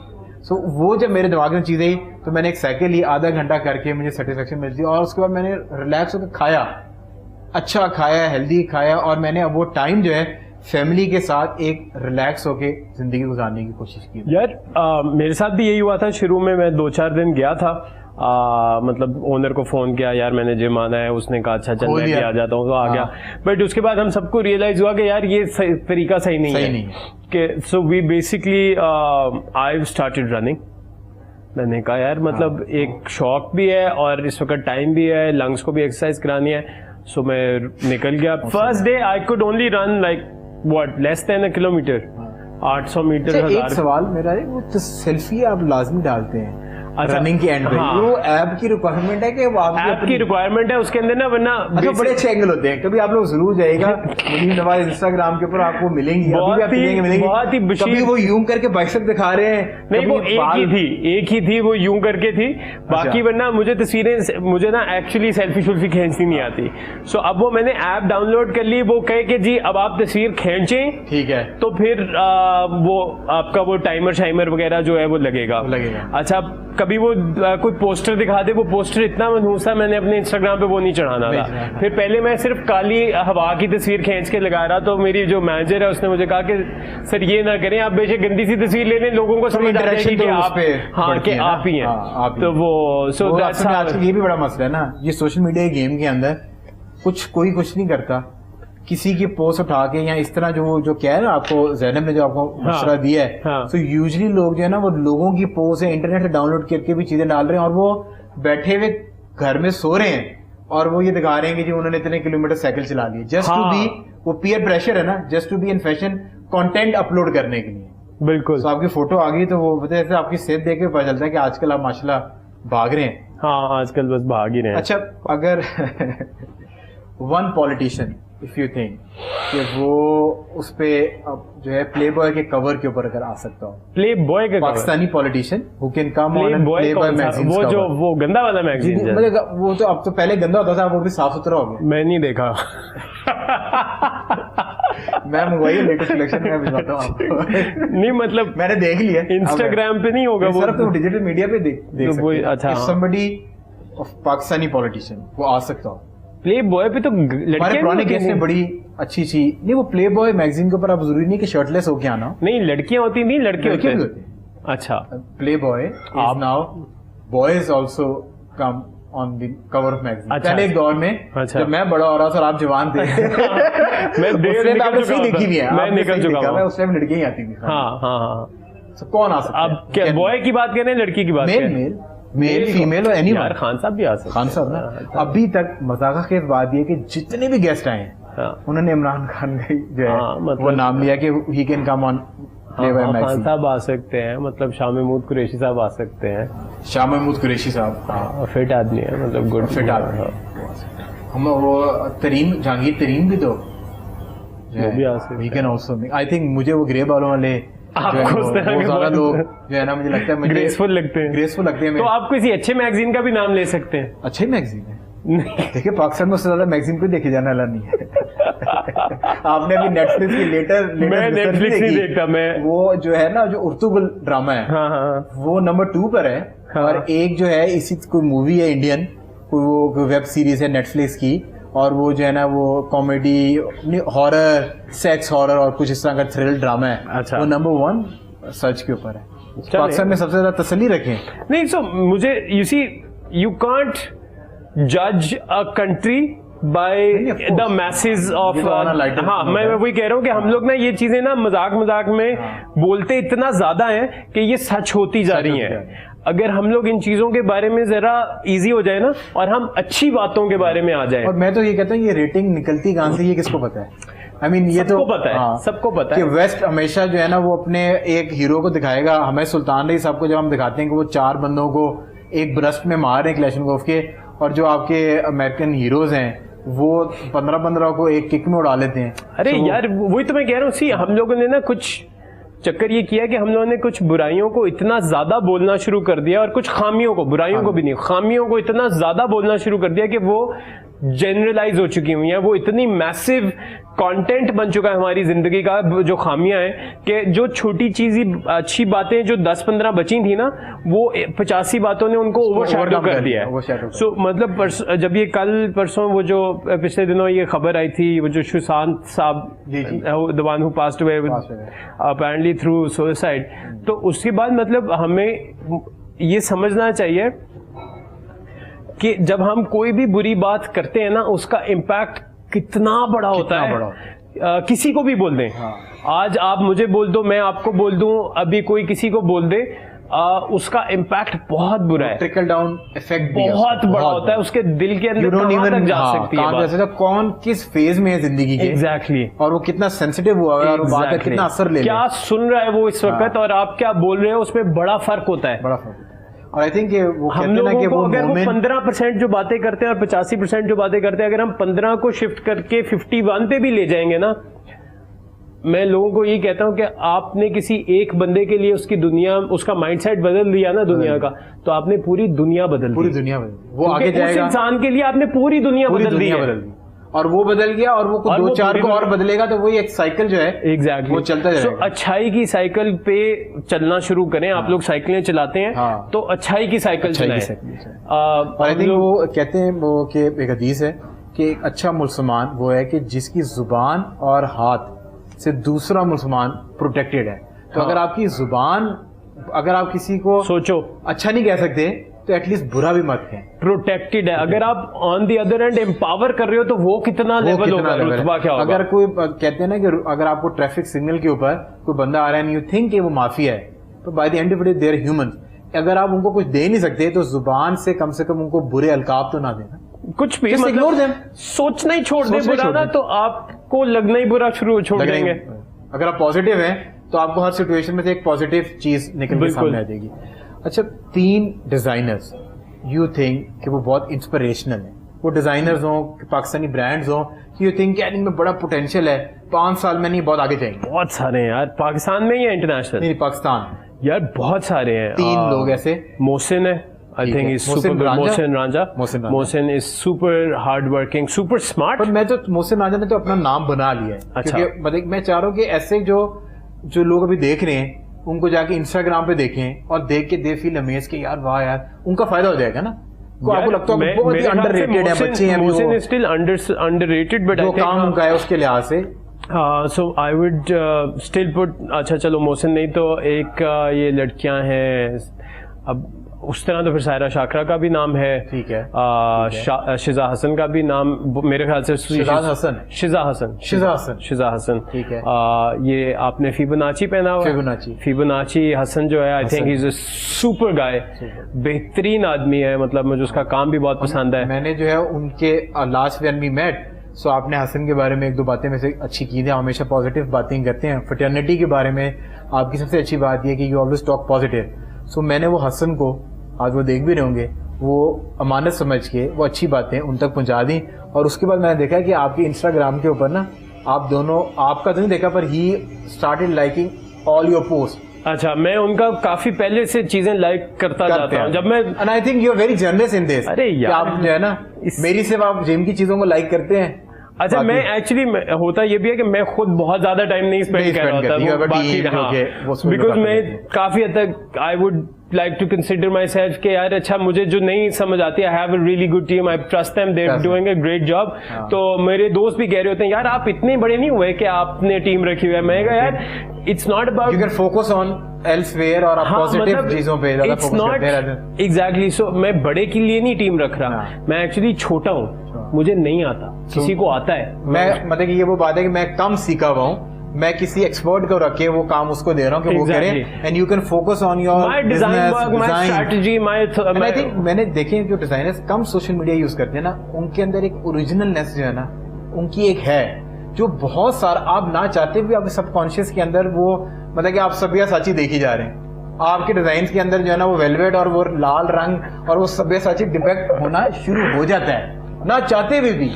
सो वो जब मेरे दिमाग में चीजें आई तो मैंने एक साइकिल ली, आधा घंटा करके मुझे सेटिस्फेक्शन मिलती, और उसके बाद मैंने रिलैक्स होकर खाया, अच्छा खाया, हेल्दी खाया, और मैंने अब वो टाइम जो है फैमिली के साथ एक रिलैक्स होके जिंदगी गुजारने की कोशिश की। यार मेरे साथ भी यही हुआ था। शुरू में मैं 2-4 दिन गया था, मतलब ओनर को फोन किया, यार मैंने जिम आना है, उसने कहा अच्छा चल मैं भी आ जाता हूँ, तो आ गया। बट उसके बाद हम सबको रियलाइज हुआ कि यार ये तरीका सही नहीं है कि so we basically I started running. मैंने कहा यार मतलब एक शौक भी है और इस वक्त टाइम भी है, लंग्स को भी एक्सरसाइज करानी है, सो मैं निकल गया। First day I could only run like what less than 1 kilometre, 800 metre. एक सवाल मेरा है, वो तो सेल्फी आप लाजमी डालते हैं रनिंग की एंड पे, वो ऐप की रिक्वायरमेंट है कि वो ऐप की रिक्वायरमेंट है उसके अंदर ना, वरना अच्छा बड़े अच्छे एंगल होते हैं। कभी आप लोग जरूर जाएगा मुनीम नवाज इंस्टाग्राम के ऊपर आपको मिलेंगी, बहुत ही कभी वो यूं करके बाइसेप दिखा रहे हैं, नहीं वो एक ही थी वो यूं करके थी, बाकी वरना मुझे तस्वीरें, मुझे ना एक्चुअली सेल्फी शुल्फी खींचनी नहीं आती। सो अब वो मैंने ऐप डाउनलोड कर ली, वो कहे कि जी अब आप तस्वीर खींचें, ठीक है, तो फिर वो आपका वो टाइमर शाइमर वगैरह जो है वो लगेगा। अच्छा, कभी वो कोई पोस्टर दिखा दे, वो पोस्टर इतना मनहूस था, मैंने अपने इंस्टाग्राम पे वो नहीं चढ़ाना था। फिर पहले मैं सिर्फ काली हवा की तस्वीर खींच के लगा रहा, तो मेरी जो मैनेजर है उसने मुझे कहा कि सर ये ना करें, आप बेशक गंदी सी तस्वीर ले लें, लोगों को समझ आ जाएगी कि आप कि आप ही हैं। तो वो आजकल ये भी बड़ा मसला है ना, ये सोशल मीडिया गेम के अंदर कोई कुछ नहीं करता, किसी की पोस्ट उठा के या इस तरह जो क्या है ना, आपको ज़ैनब ने जो आपको मशवरा दिया है, तो यूजुअली लोग जो है ना वो लोगों की पोस्ट है इंटरनेट से डाउनलोड करके भी चीजें डाल रहे हैं और वो बैठे हुए घर में सो रहे हैं और वो ये दिखा रहे हैं कि जी उन्होंने इतने किलोमीटर साइकिल चला ली, जस्ट टू बी, वो पीयर प्रेशर है ना, just to be in fashion, content upload करने के लिए। बिल्कुल। तो आपकी फोटो आ गई तो वो वजह से आपकी सेहत देख के पता चलता है कि आजकल आप माशाल्लाह भाग रहे हैं। हाँ, आजकल बस भाग ही रहे हैं। अच्छा, अगर one politician if you think कि वो उस पे जो है प्ले बॉय के कवर के ऊपर अगर आ सकता हो, प्ले बॉय के Pakistani politician who can come on and play boy magazine, वो जो वो गंदा वाला मैगजीन, वो तो अब तो पहले गंदा होता था, वो भी साफ सुथरा हो गया। मैं नहीं देखा। मैं मंगवाई लेटेस्ट कलेक्शन में भिजवाता हूं आपको। नहीं मतलब मैंने देख लिया, इंस्टाग्राम पे नहीं होगा वो, सर तो डिजिटल मीडिया पे देख सकते हैं। अच्छा, समबडी ऑफ पाकिस्तानी पॉलिटिशियन वो आ सकता हो। प्ले बॉय पे तो हमारे पुराने केस में बड़ी अच्छी चीज नहीं, वो प्ले बॉय मैगजीन के ऊपर आप जरूरी नहीं कि शर्टलेस होके आना, नहीं लड़कियां होती नहीं, लड़के होते हैं। अच्छा, play boy is now boys also come on the cover of magazine. पहले एक दौर में जब मैं बड़ा हो रहा था और आप जवान थे, मैं देखी भी है, मैं निकल चुका हूं, उस टाइम लड़कियां ही आती थी। हाँ हाँ हाँ। तो कौन आ सकता है? अब क्या बॉय की बात करें, लड़की की बात करें? मेल फीमेल और एनीवन। यार खान साहब भी आ सकते हैं। खान साहब ना, अभी तक मजाक के बात ये कि जितने भी गेस्ट आए हैं उन्होंने इमरान खान का जो है वो नाम लिया कि he can come on play boy magazine. Khan साहब आ सकते हैं, मतलब शाह महमूद कुरैशी साहब आ सकते हैं। शाह महमूद कुरैशी साहब फिट आदमी है, मतलब गुड फिट आदमी। हम वो तरीन, जहांगीर तरीन भी तो भी आ सकते हैं। He can also, I think मुझे वो ग्रे बालों वाले ज्यादा लोग जो है ना, मुझे लगता है ग्रेसफुल लगते हैं। तो आप किसी अच्छे मैगजीन का भी नाम ले सकते हैं। अच्छे मैगजीन है देखिए, पाकिस्तान में उससे ज्यादा मैगजीन पे देखे जाने वाला नहीं है। आपने अभी नेटफ्लिक्स की मैं नेटफ्लिक्स नहीं देखता, मैं वो जो है ना, जो उर्तुगल ड्रामा है, हाँ, वो नंबर 2 पर है। और एक जो है इसी कोई मूवी है इंडियन, कोई वो वेब सीरीज है नेटफ्लिक्स की, और वो जो है ना वो कॉमेडी, हॉरर, सेक्स हॉरर और कुछ इस तरह का थ्रिल ड्रामा है। अच्छा। वो नंबर 1 सर्च के ऊपर है। पाकिस्तान में सबसे ज्यादा तसल्ली रखें। नहीं, सो मुझे यू सी, यू कांट जज a country by the message of. हाँ, मैं वही कह रहा हूँ कि हम लोग ना ये चीजें ना मजाक में बोलते इतना ज्यादा है कि ये सच होती जा रही है। अगर हम लोग इन चीजों के बारे में जरा इजी हो जाए ना, और हम अच्छी बातों के बारे में आ जाए। और मैं तो ये कहता हूँ, ये रेटिंग निकलती कहां से, ये किसको पता है? I mean, ये तो पता है, हाँ, सबको पता है कि वेस्ट हमेशा जो है ना वो अपने एक हीरो को दिखाएगा। हमें सुल्तान रही साहब को जब हम दिखाते हैं कि वो 4 बंदों को एक ब्रस्ट में मार रहे हैं क्लैशनकोफ के, और जो आपके अमेरिकन हीरोज हैं वो 15 को एक किक में उड़ा लेते हैं। अरे यार, वही तो मैं कह रहा हूँ। सी, हम लोगों ने ना कुछ चक्कर ये किया कि हम लोगों ने कुछ बुराइयों को इतना ज्यादा बोलना शुरू कर दिया, और कुछ खामियों को, बुराइयों को भी नहीं, खामियों को इतना ज्यादा बोलना शुरू कर दिया कि वो जनरलाइज हो चुकी हुई हैं। वो इतनी मैसिव कंटेंट बन चुका है हमारी जिंदगी का, जो खामियां हैं, कि जो छोटी चीजी अच्छी बातें जो 10-15 बची थी ना, वो 85 बातों ने उनको ओवरशैडो कर दिया है। सो मतलब जब ये कल परसों वो जो पिछले दिनों ये खबर आई थी, वो जो सुशांत साहब, the one who passed away apparently through suicide, तो उसके बाद मतलब हमें ये समझना चाहिए कि जब हम कोई भी बुरी बात करते हैं ना, उसका इम्पैक्ट कितना बड़ा होता है। किसी को भी बोल दें, आज आप मुझे बोल दो, मैं आपको बोल दूं, अभी कोई किसी को बोल दे, उसका इम्पैक्ट बहुत बुरा है। ट्रिकल डाउन इफेक्ट बहुत बड़ा होता है, उसके दिल के अंदर कहां तक जा सकती है बात। जैसे कौन किस फेज में है जिंदगी के, एग्जैक्टली, और वो कितना सेंसिटिव हुआ है, और बात का कितना असर ले, क्या सुन रहा है वो इस वक्त, और आप क्या बोल रहे हो, उसमें बड़ा फर्क होता है, बड़ा फर्क। और आई थिंक वो हम लोगों को अगर वो 15% जो बातें करते हैं और 85% जो बातें करते हैं, अगर हम 15 को शिफ्ट करके 51 पे भी ले जाएंगे ना, मैं लोगों को ये कहता हूं कि आपने किसी एक बंदे के लिए उसकी दुनिया, उसका माइंडसेट बदल दिया ना दुनिया का, तो आपने पूरी दुनिया बदल दी। पूरी दुनिया बदल, वो आगे जाएगा। उस इंसान के लिए आपने पूरी दुनिया बदल दी, और वो बदल गया, और वो 2-4 को और बदलेगा, तो वही एक साइकिल जो है एग्जैक्टली वो चलता जाएगा। अच्छाई की साइकिल पे चलना शुरू करें। आप लोग साइकिलें चलाते हैं, तो अच्छाई की साइकिल चलाएं। और आई थिंक वो कहते हैं वो कि एक हदीस है कि एक अच्छा मुसलमान वो है कि जिसकी जुबान और हाथ से दूसरा मुसलमान प्रोटेक्टेड है। तो अगर आपकी जुबान, अगर आप किसी को सोचो अच्छा नहीं कह सकते, तो एटलीस्ट बुरा भी मत कहें, प्रोटेक्टेड है। अगर आप on the other and empower कर रहे हो तो वो कितना लेवल होगा, रुतबा क्या होगा। अगर कोई कहते हैं ना कि अगर आपको ट्रैफिक सिग्नल के ऊपर कोई बंदा आ रहा है, यू थिंक कि वो माफिया है, तो by the end of the day they are humans. अगर आप उनको कुछ दे नहीं सकते तो जुबान से कम उनको बुरे अलकाब तो ना देना, कुछ भी मतलब सोचना ही छोड़ दे बुरा ना, तो आपको लगना ही बुरा छोड़ देंगे। अगर आप पॉजिटिव हैं तो आपको हर सिचुएशन में से एक पॉजिटिव चीज निकल के सामने आ जाएगी। अच्छा, 3 डिजाइनर्स यू थिंक कि वो बहुत इंस्पिरेशनल है, वो डिजाइनर्स हों, पाकिस्तानी ब्रांड्स हों, यू थिंक कि इनमें बड़ा पोटेंशियल है, 5 साल में नहीं बहुत आगे जाएंगे? बहुत सारे हैं यार, पाकिस्तान में ही है इंटरनेशनल? नहीं, पाकिस्तान यार बहुत सारे हैं। 3 लोग ऐसे, मोहसिन है, I think is super, Mohsin Ranjha, Mohsin is super hard working, super smart. पर मैं तो मोहसिन रांझा ने तो अपना नाम बना लिया है। अच्छा। क्योंकि मतलब मैं चाह रहा हूँ कि ऐसे जो लोग अभी देख रहे हैं उनको जाके इंस्टाग्राम पे देखें और देख के दे फील अमेज के यार वाह यार, उनका फायदा हो जाएगा ना। आपको लगता है बहुत ही अंडररेटेड है, बच्चे हैं, Mohsin is still underrated, but जो काम उनका है उसके लिहाज से सो आई वुड स्टिल पुट। अच्छा चलो मोहसिन नहीं तो एक ये लड़कियां हैं, अब उस तरह तो फिर सायरा शाकरा का भी नाम है, ठीक है, शिजा हसन का भी नाम मेरे ख्याल से शिजा हसन, ठीक है। ये आपने फिबोनाची पहना हुआ, फिबोनाची हसन जो है, I think he is a super guy, बेहतरीन आदमी है, मतलब मुझे उसका काम भी बहुत पसंद है। मैंने जो है उनके लास्ट व्हेन वी मेट, सो आपने हसन के बारे में 1-2 बातें में से अच्छी की थी, हमेशा पॉजिटिव बातें करते हैं। फ्रेटर्निटी के बारे में आपकी सबसे अच्छी बात यह कि यू ऑलवेज टॉक पॉजिटिव। सो मैंने वो हसन को, आज वो देख भी रहे होंगे, वो अमानत समझ के वो अच्छी बातें उन तक पहुंचा दी। और उसके बाद मैंने देखा कि आपके इंस्टाग्राम के ऊपर ना, आप दोनों, आपका तो नहीं देखा पर he started liking all your post. अच्छा, मैं उनका काफी पहले से चीजें लाइक करता जाता हूं जब मैं, and I think you are very generous in this. अरे यार, आप जो है ना मेरी सिर्फ आप जिम की चीजों को लाइक करते हैं। अच्छा, मैं एक्चुअली होता ये भी है कि मैं खुद बहुत ज्यादा टाइम नहीं स्पेंड कर रहा था, बिकॉज मैं काफी हद तक I would like to consider myself के यार अच्छा मुझे जो नहीं समझ आती, I have a really good team, I trust them, they are doing a great job. तो मेरे दोस्त भी कह रहे होते हैं यार आप इतने बड़े नहीं हुए कि आपने टीम रखी हुई है। मैं कहा यार it's not about, you can focus on elsewhere और आप पॉजिटिव चीजों पे ज्यादा फोकस करते हैं। एग्जैक्टली, सो मैं बड़े के लिए नहीं टीम रख रहा, मैं एक्चुअली छोटा हूँ, मुझे नहीं आता, किसी को आता है। मैं मतलब कि ये वो बात है कि मैं कम सीखा हुआ हूँ, मैं किसी एक्सपर्ट को रख के वो काम उसको दे रहा हूँ कि वो करे, and you can focus on your business, my strategy, my I think मैंने देखे जो डिजाइनर्स कम सोशल मीडिया यूज करते हैं ना, उनके अंदर एक ओरिजिनलनेस जो है ना उनकी एक है, जो बहुत सारा आप ना चाहते भी आपके सबकॉन्शियस के अंदर वो मतलब कि आप सब्यसाची देखी जा रहे हैं। आपके डिजाइन के अंदर जो है ना वो वेलवेट और वो लाल रंग और वो सब्यसाची डिपेक्ट होना शुरू हो जाता है ना चाहते हुए भी।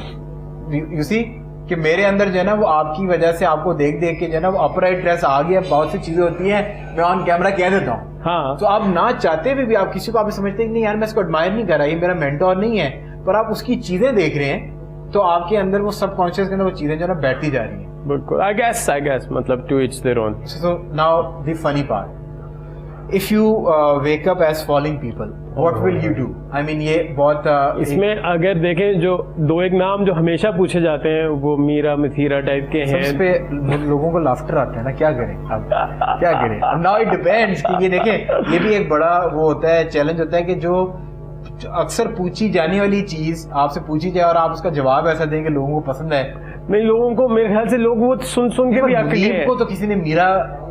यू सी कि मेरे अंदर जो है ना वो आपकी वजह से आपको देख देख के जो है ना वो अपराइट ड्रेस आ गया, बहुत सी चीजें होती हैं मैं ऑन कैमरा कह देता हूँ। हाँ। तो आप ना चाहते हुए भी आप किसी को आप समझते हैं कि नहीं यार मैं इसको एडमायर नहीं कर रहा, ये मेरा मेंटोर नहीं है, पर आप उसकी चीजें देख रहे हैं तो आपके अंदर वो सबकॉन्शियस के अंदर वो चीजें जो है ना बैठती जा रही हैं। बिल्कुल, आई गेस मतलब to each their own. So now the funny part, if you wake up as falling people, what will you do? I mean ये बहुत इसमें अगर देखें जो 1 नाम जो हमेशा पूछे जाते हैं वो मीरा मिथिरा टाइप के हैं, सबसे लोगों को लाफ्टर आता है ना, क्या करें अब क्या करें। नाउ इट डिपेंड्स कि ये देखें, ये भी एक बड़ा वो होता है, चैलेंज होता है कि जो अक्सर पूछी जाने वाली चीज आपसे पूछी जाए और आप उसका जवाब ऐसा दें कि लोगों को पसंद है। नहीं, लोगों को मेरे ख्याल से लोग वो सुन के भी अक गए हैं। को तो किसी ने मीरा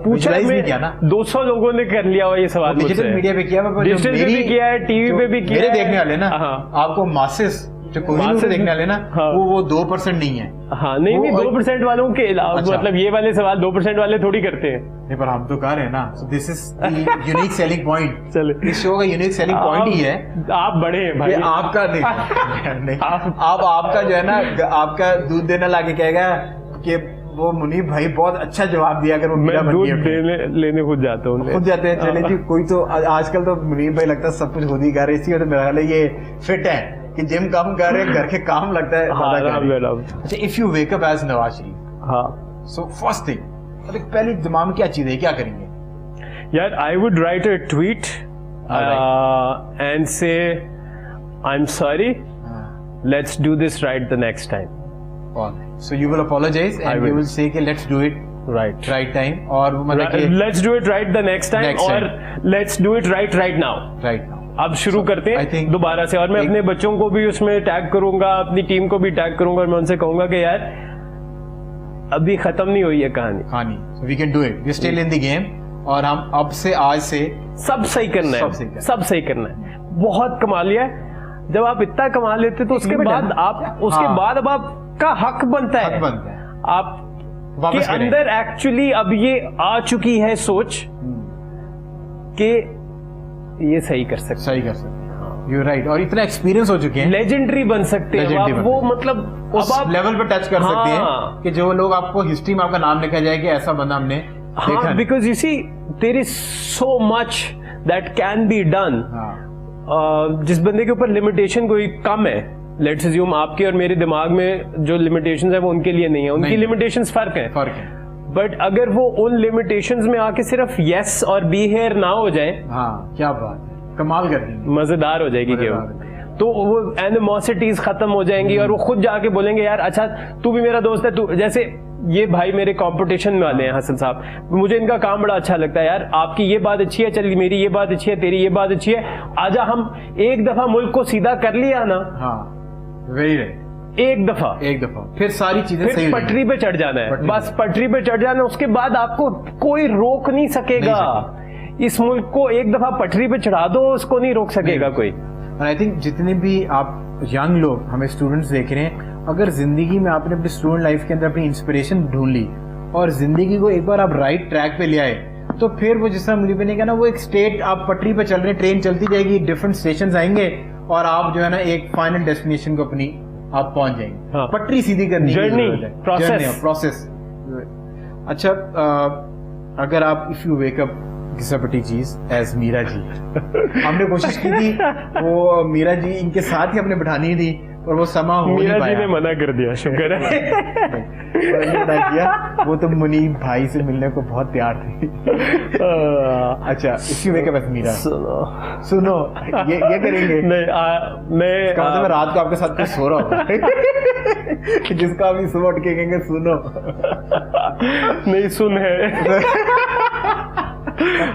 पूछा नहीं किया ना, 200 लोगों ने कर लिया हुआ ये सवाल, डिजिटल मीडिया पे किया, डिजिटल पे भी किया है, टीवी पे भी किया है। मेरे देखने वाले ना, आपको मासेस जो कोई देखने वाले ना, वो 2% नहीं है। हाँ, नहीं 2% वालों के मतलब ये वाले सवाल 2% वाले थोड़ी करते हैं। नहीं, पर हम तो कह रहे हैं ना, this is unique selling point. चले, इस शो का यूनिक सेलिंग पॉइंट ही है आप बड़े हैं भाई, आपका नहीं आपका जो है ना, आपका दूध देना लाके कहेगा कि वो मुनीब भाई बहुत अच्छा जवाब दिया, अगर वो मैं दूध लेने खुद जाता हूँ, खुद जाते हैं। चले जी, कोई तो आजकल तो मुनीब भाई लगता है सब कुछ खुद ही कर रहे, इसी तो मेरा ख्याल है ये फिट है कि जिम काम कर रहे, घर के काम लगता है। अच्छा, if you wake up as Nawaz Sharif, हाँ, सो फर्स्ट थिंग पहली दिमाग में क्या चीज है, क्या करेंगे? यार I would write a tweet and say I am sorry, let's do this right the next time. So you will apologize and you will say कि let's do it right time, और मतलब कि let's do it right the next time, or let's do it right now. अब शुरू करते हैं दोबारा से, और मैं अपने बच्चों को भी उसमें टैग करूंगा, अपनी टीम को भी टैग करूंगा, और मैं उनसे कहूंगा कि यार अभी खत्म नहीं हुई है कहानी, we can do it, we still in the game, और हम अब से आज से सब सही करना है, सब सही करना है। बहुत कमा लिया है, जब आप इतना कमा लेते तो उसके बाद आप बाद अब आपका हक बनता है आप के अंदर एक्चुअली अब ये आ चुकी है सोच कि ये सही कर सकते यू राइट, और इतना एक्सपीरियंस हो चुके हैं, लेजेंडरी बन सकते हैं आप, वो मतलब उस लेवल पे टच कर सकते हैं कि जो लोग आपको हिस्ट्री में आपका नाम लिखा जाए कि ऐसा बंदा हमने देखा। Because you see there is so much that can be done. जिस बंदे के ऊपर लिमिटेशन कोई कम है, लेट्स अज्यूम आपके और मेरे दिमाग में जो लिमिटेशंस है वो उनके लिए नहीं है, उनकी लिमिटेशंस फर्क है, बट अगर वो उन लिमिटेशंस में आके सिर्फ यस और बी हेयर ना हो जाए, क्या बात है, कमाल कर देंगे, मजेदार हो जाएगी गेम। तो वो एनिमोसिटीज खत्म हो जाएंगी और वो खुद जाके बोलेंगे यार अच्छा तू भी मेरा दोस्त है, तू जैसे ये भाई मेरे कंपटीशन वाले हैं हसन साहब, मुझे इनका काम बड़ा अच्छा लगता है, यार आपकी ये बात अच्छी है, चल मेरी ये बात अच्छी है, तेरी ये बात अच्छी है, आजा हम एक दफा मुल्क को सीधा कर लिया ना, वेरी राइट, एक दफा फिर सारी चीजें सही, पटरी पे चढ़ जाना है, बस पटरी पे चढ़ जाना, उसके बाद आपको कोई रोक नहीं सकेगा। इस मुल्क को एक दफा पटरी पे चढ़ा दो, उसको नहीं रोक सकेगा कोई। और आई थिंक जितने भी आप यंग लोग हमें स्टूडेंट्स देख रहे हैं, अगर जिंदगी में आपने अपनी स्टूडेंट लाइफ के अंदर अपनी इंस्पिरेशन ढूंढ ली और जिंदगी को एक बार आप राइट ट्रैक पे ले आए, तो फिर वो जिस तरह मुनीब ने कहा ना, वो एक स्टेट आप पटरी पे चल रहे हैं, ट्रेन चलती जाएगी, डिफरेंट स्टेशन आएंगे और आप जो है ना एक फाइनल डेस्टिनेशन को अपनी आप पहुंच जाएंगे। पटरी सीधी करनी जर्नी प्रोसेस। अच्छा, अगर आप इफ यू वेक अप घिसापटी चीज एज मीरा जी, हमने कोशिश की थी वो मीरा जी इनके साथ ही हमने बिठानी थी और वो समा हो नहीं पाया, मीरा जी ने मना कर दिया, शुक्र है। वो तो मुनीब भाई से मिलने को बहुत तैयार थी। अच्छा, इसी वे के बस मीरा सुनो ये करेंगे नहीं, मैं रात को आपके साथ कुछ सो रहा हूँ जिसका अभी सुबह उठ के कहेंगे सुनो नहीं सुन है।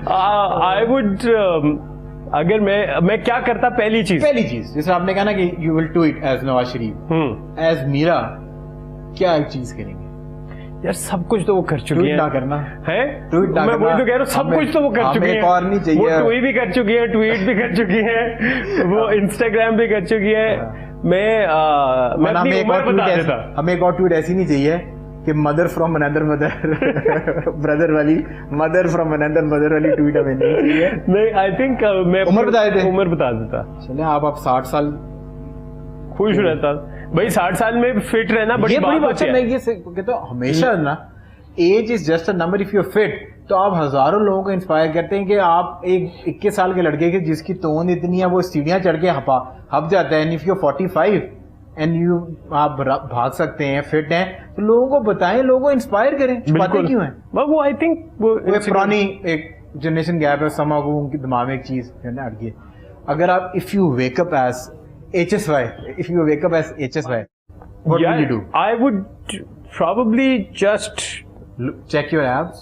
आई वुड अगर मैं क्या करता, पहली चीज जैसे आपने कहा ना कि you will do it as Nawaz Sharif, as Meera क्या चीज करेंगे यार? सब कुछ तो वो कर चुकी है, ना करना है, मैं वही तो कह रहा हूँ, सब कुछ तो वो कर चुकी है, और नहीं चाहिए, वो ट्वीट भी कर चुकी है, ट्वीट भी कर चुकी है, वो इंस्टाग्राम भी कर चुकी है। मैं अपनी उम्र बता देता, हमें एक और ट्वीट ऐसी नहीं चाहिए कि mother from another mother brother वाली, मदर फ्रॉम अनदर मदर वाली ट्वीट हमें नहीं चाहिए। नहीं, आई थिंक मैं उम्र बता देता। चले आप 60 साल खुश रहता भाई, 60 साल में फिट रहना बड़ी बात है। मैं ये कहता हूँ हमेशा ना, age is just a number, if you fit, तो आप हजारों लोगों को इंस्पायर करते हैं कि आप एक 21 साल के लड़के के जिसकी तोंद इतनी है वो सीढ़ियां चढ़ के हप जाता है, इफ यू 45 एंड यू आप भाग सकते हैं, फिट हैं, तो लोगों को बताएं, लोगों को इंस्पायर करें, छुपाते क्यों हैं? वो आई थिंक वो पुरानी एक जनरेशन गैप है, समा को उनके दिमाग में एक चीज अट गई। अगर आप if you wake up as HSY, if you wake up as HSY, what will you do? I would probably just check your apps.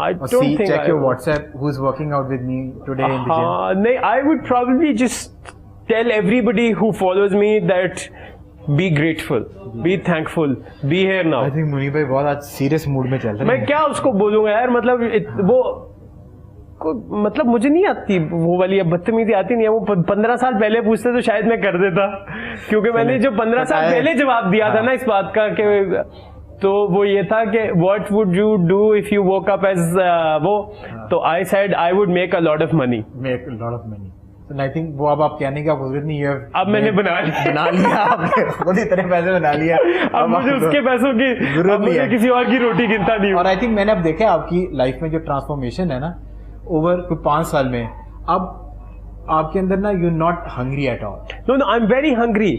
I don't think check your WhatsApp. Who's working out with me today in the gym? No, I would probably just tell everybody who follows me that be grateful, be thankful, be here now. I think Munib भाई बहुत आज serious mood में चल रहे हैं। मैं क्या उसको बोलूंगा यार, मतलब मुझे नहीं आती वो वाली, अब बदतमीजी आती नहीं है। वो 15 साल पहले पूछते तो शायद मैं कर देता, क्योंकि मैंने जो 15 साल पहले जवाब दिया था ना इस बात का, कि तो वो ये था कि what would you do if you woke up as वो, तो I said I would make a lot of money. So I think वो अब आप कहने की जरूरत नहीं है, अब मैंने बना लिया आपने खुद इतने पैसे बना लिया, अब मुझे उसके पैसों की जरूरत नहीं है, किसी और की रोटी गिनता नहीं। और आई थिंक मैंने अब देखा आपकी लाइफ में जो ट्रांसफॉर्मेशन है ना ओवर 5 साल में, अब आपके अंदर ना you not hungry at all. No I am very hungry,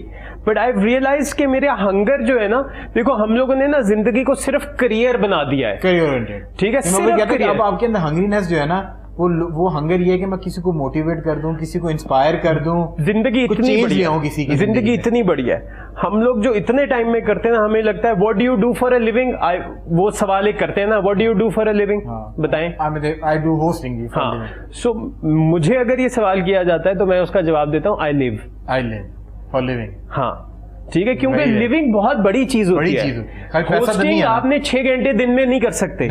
but I realise कि मेरे हंगर जो है ना, देखो हम लोगों ने ना जिंदगी को सिर्फ करियर बना दिया है, करियर ओरिएंटेड, ठीक है, सिर्फ करियर। अब आपके अंदर हंग्रीनेस जो है ना वो हंगर ये है कि मैं किसी को मोटिवेट कर दूं, किसी को इंस्पायर कर दूं, जिंदगी इतनी बढ़िया है, किसी की जिंदगी इतनी बढ़िया है। हम लोग जो इतने टाइम में करते हैं ना, हमें लगता है what do you do for a living, वो सवाल एक करते हैं ना, what do you do for a living, बताएं। I do hosting. हाँ, सो मुझे अगर ये सवाल किया जाता है तो मैं उसका जवाब देता हूँ आई लिव फॉर लिविंग। हाँ ठीक है, क्योंकि लिविंग बहुत बड़ी चीज होती है। होस्टिंग आपने 6 घंटे दिन में नहीं कर सकते,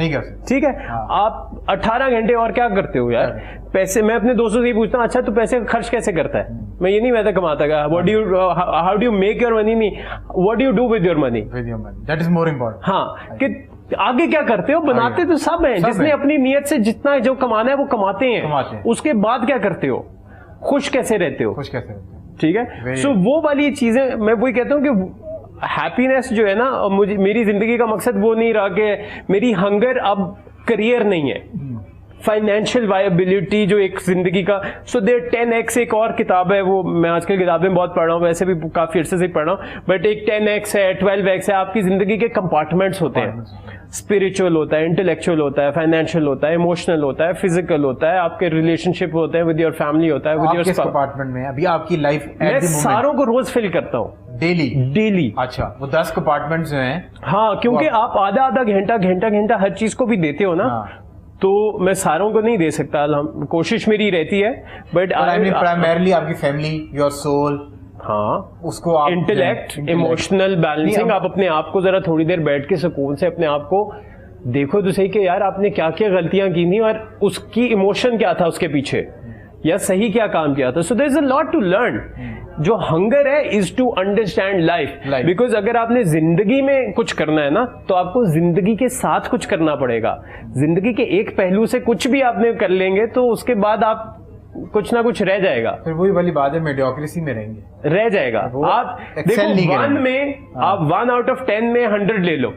ठीक है। आप 18 घंटे और क्या करते हो यार। पैसे, मैं अपने दोस्तों से ही पूछता हूँ, अच्छा तू पैसे खर्च कैसे करता है? मैं ये नहीं मैं कमाता का, how do you make your money, नहीं what do you do with your money, that is more important. हाँ, कि आगे क्या करते हो, बनाते तो सब हैं, जिसने अपनी नियत से जितना जो कमाना है वो कमाते हैं, उसके बाद क्या करते हो, खुश कैसे रहते हो, ठीक है। सो वो वाली चीजें मैं वही कहता हूँ कि हैप्पीनेस जो है ना, मुझे मेरी जिंदगी का मकसद वो नहीं रहा कि मेरी हंगर अब करियर नहीं है, फाइनेंशियल वायबिलिटी जो एक जिंदगी का। सो देयर 10x एक और किताब है, वो मैं आजकल किताबें बहुत पढ़ रहा हूँ, वैसे भी काफी अर्से से पढ़ रहा हूँ, बट एक 10x है, 12x है, आपकी जिंदगी के कंपार्टमेंट्स होते हैं। स्पिरिचुअल होता है, इंटेलेक्चुअल होता है, फाइनेंशियल होता है, इमोशनल होता है, फिजिकल होता है, आपके रिलेशनशिप होते हैं विद योर फैमिली होता है, विद योर कंपार्टमेंट में अभी आपकी लाइफ मैं सारों को रोज फिल करता हूँ, डेली। अच्छा, वो 10 कंपार्टमेंट्स हैं। हाँ, क्योंकि आप आधा घंटा हर चीज को भी देते हो ना, तो मैं सारों को नहीं दे सकता, कोशिश मेरी रहती है, बट आई मीन प्राइमरली आपकी फैमिली, योर सोल, हाँ, उसको आप इंटेलेक्ट, इमोशनल बैलेंसिंग। आप अपने आप को जरा थोड़ी देर बैठ के सुकून से अपने आप को देखो तो सही कि यार आपने क्या क्या गलतियां की थी और उसकी इमोशन क्या था उसके पीछे, या सही क्या काम किया था। So there is a lot to learn. जो हंगर है is to understand life, because अगर आपने जिंदगी में कुछ करना है ना, तो आपको जिंदगी के साथ कुछ करना पड़ेगा। जिंदगी के एक पहलू से कुछ भी आपने कर लेंगे तो उसके बाद आप कुछ ना कुछ रह जाएगा, फिर वही वाली बात है, मेडियोक्रेसी में रहेंगे, रह जाएगा। आप देखो 1 में आप 1 आउट ऑफ 10 में 100 ले लो।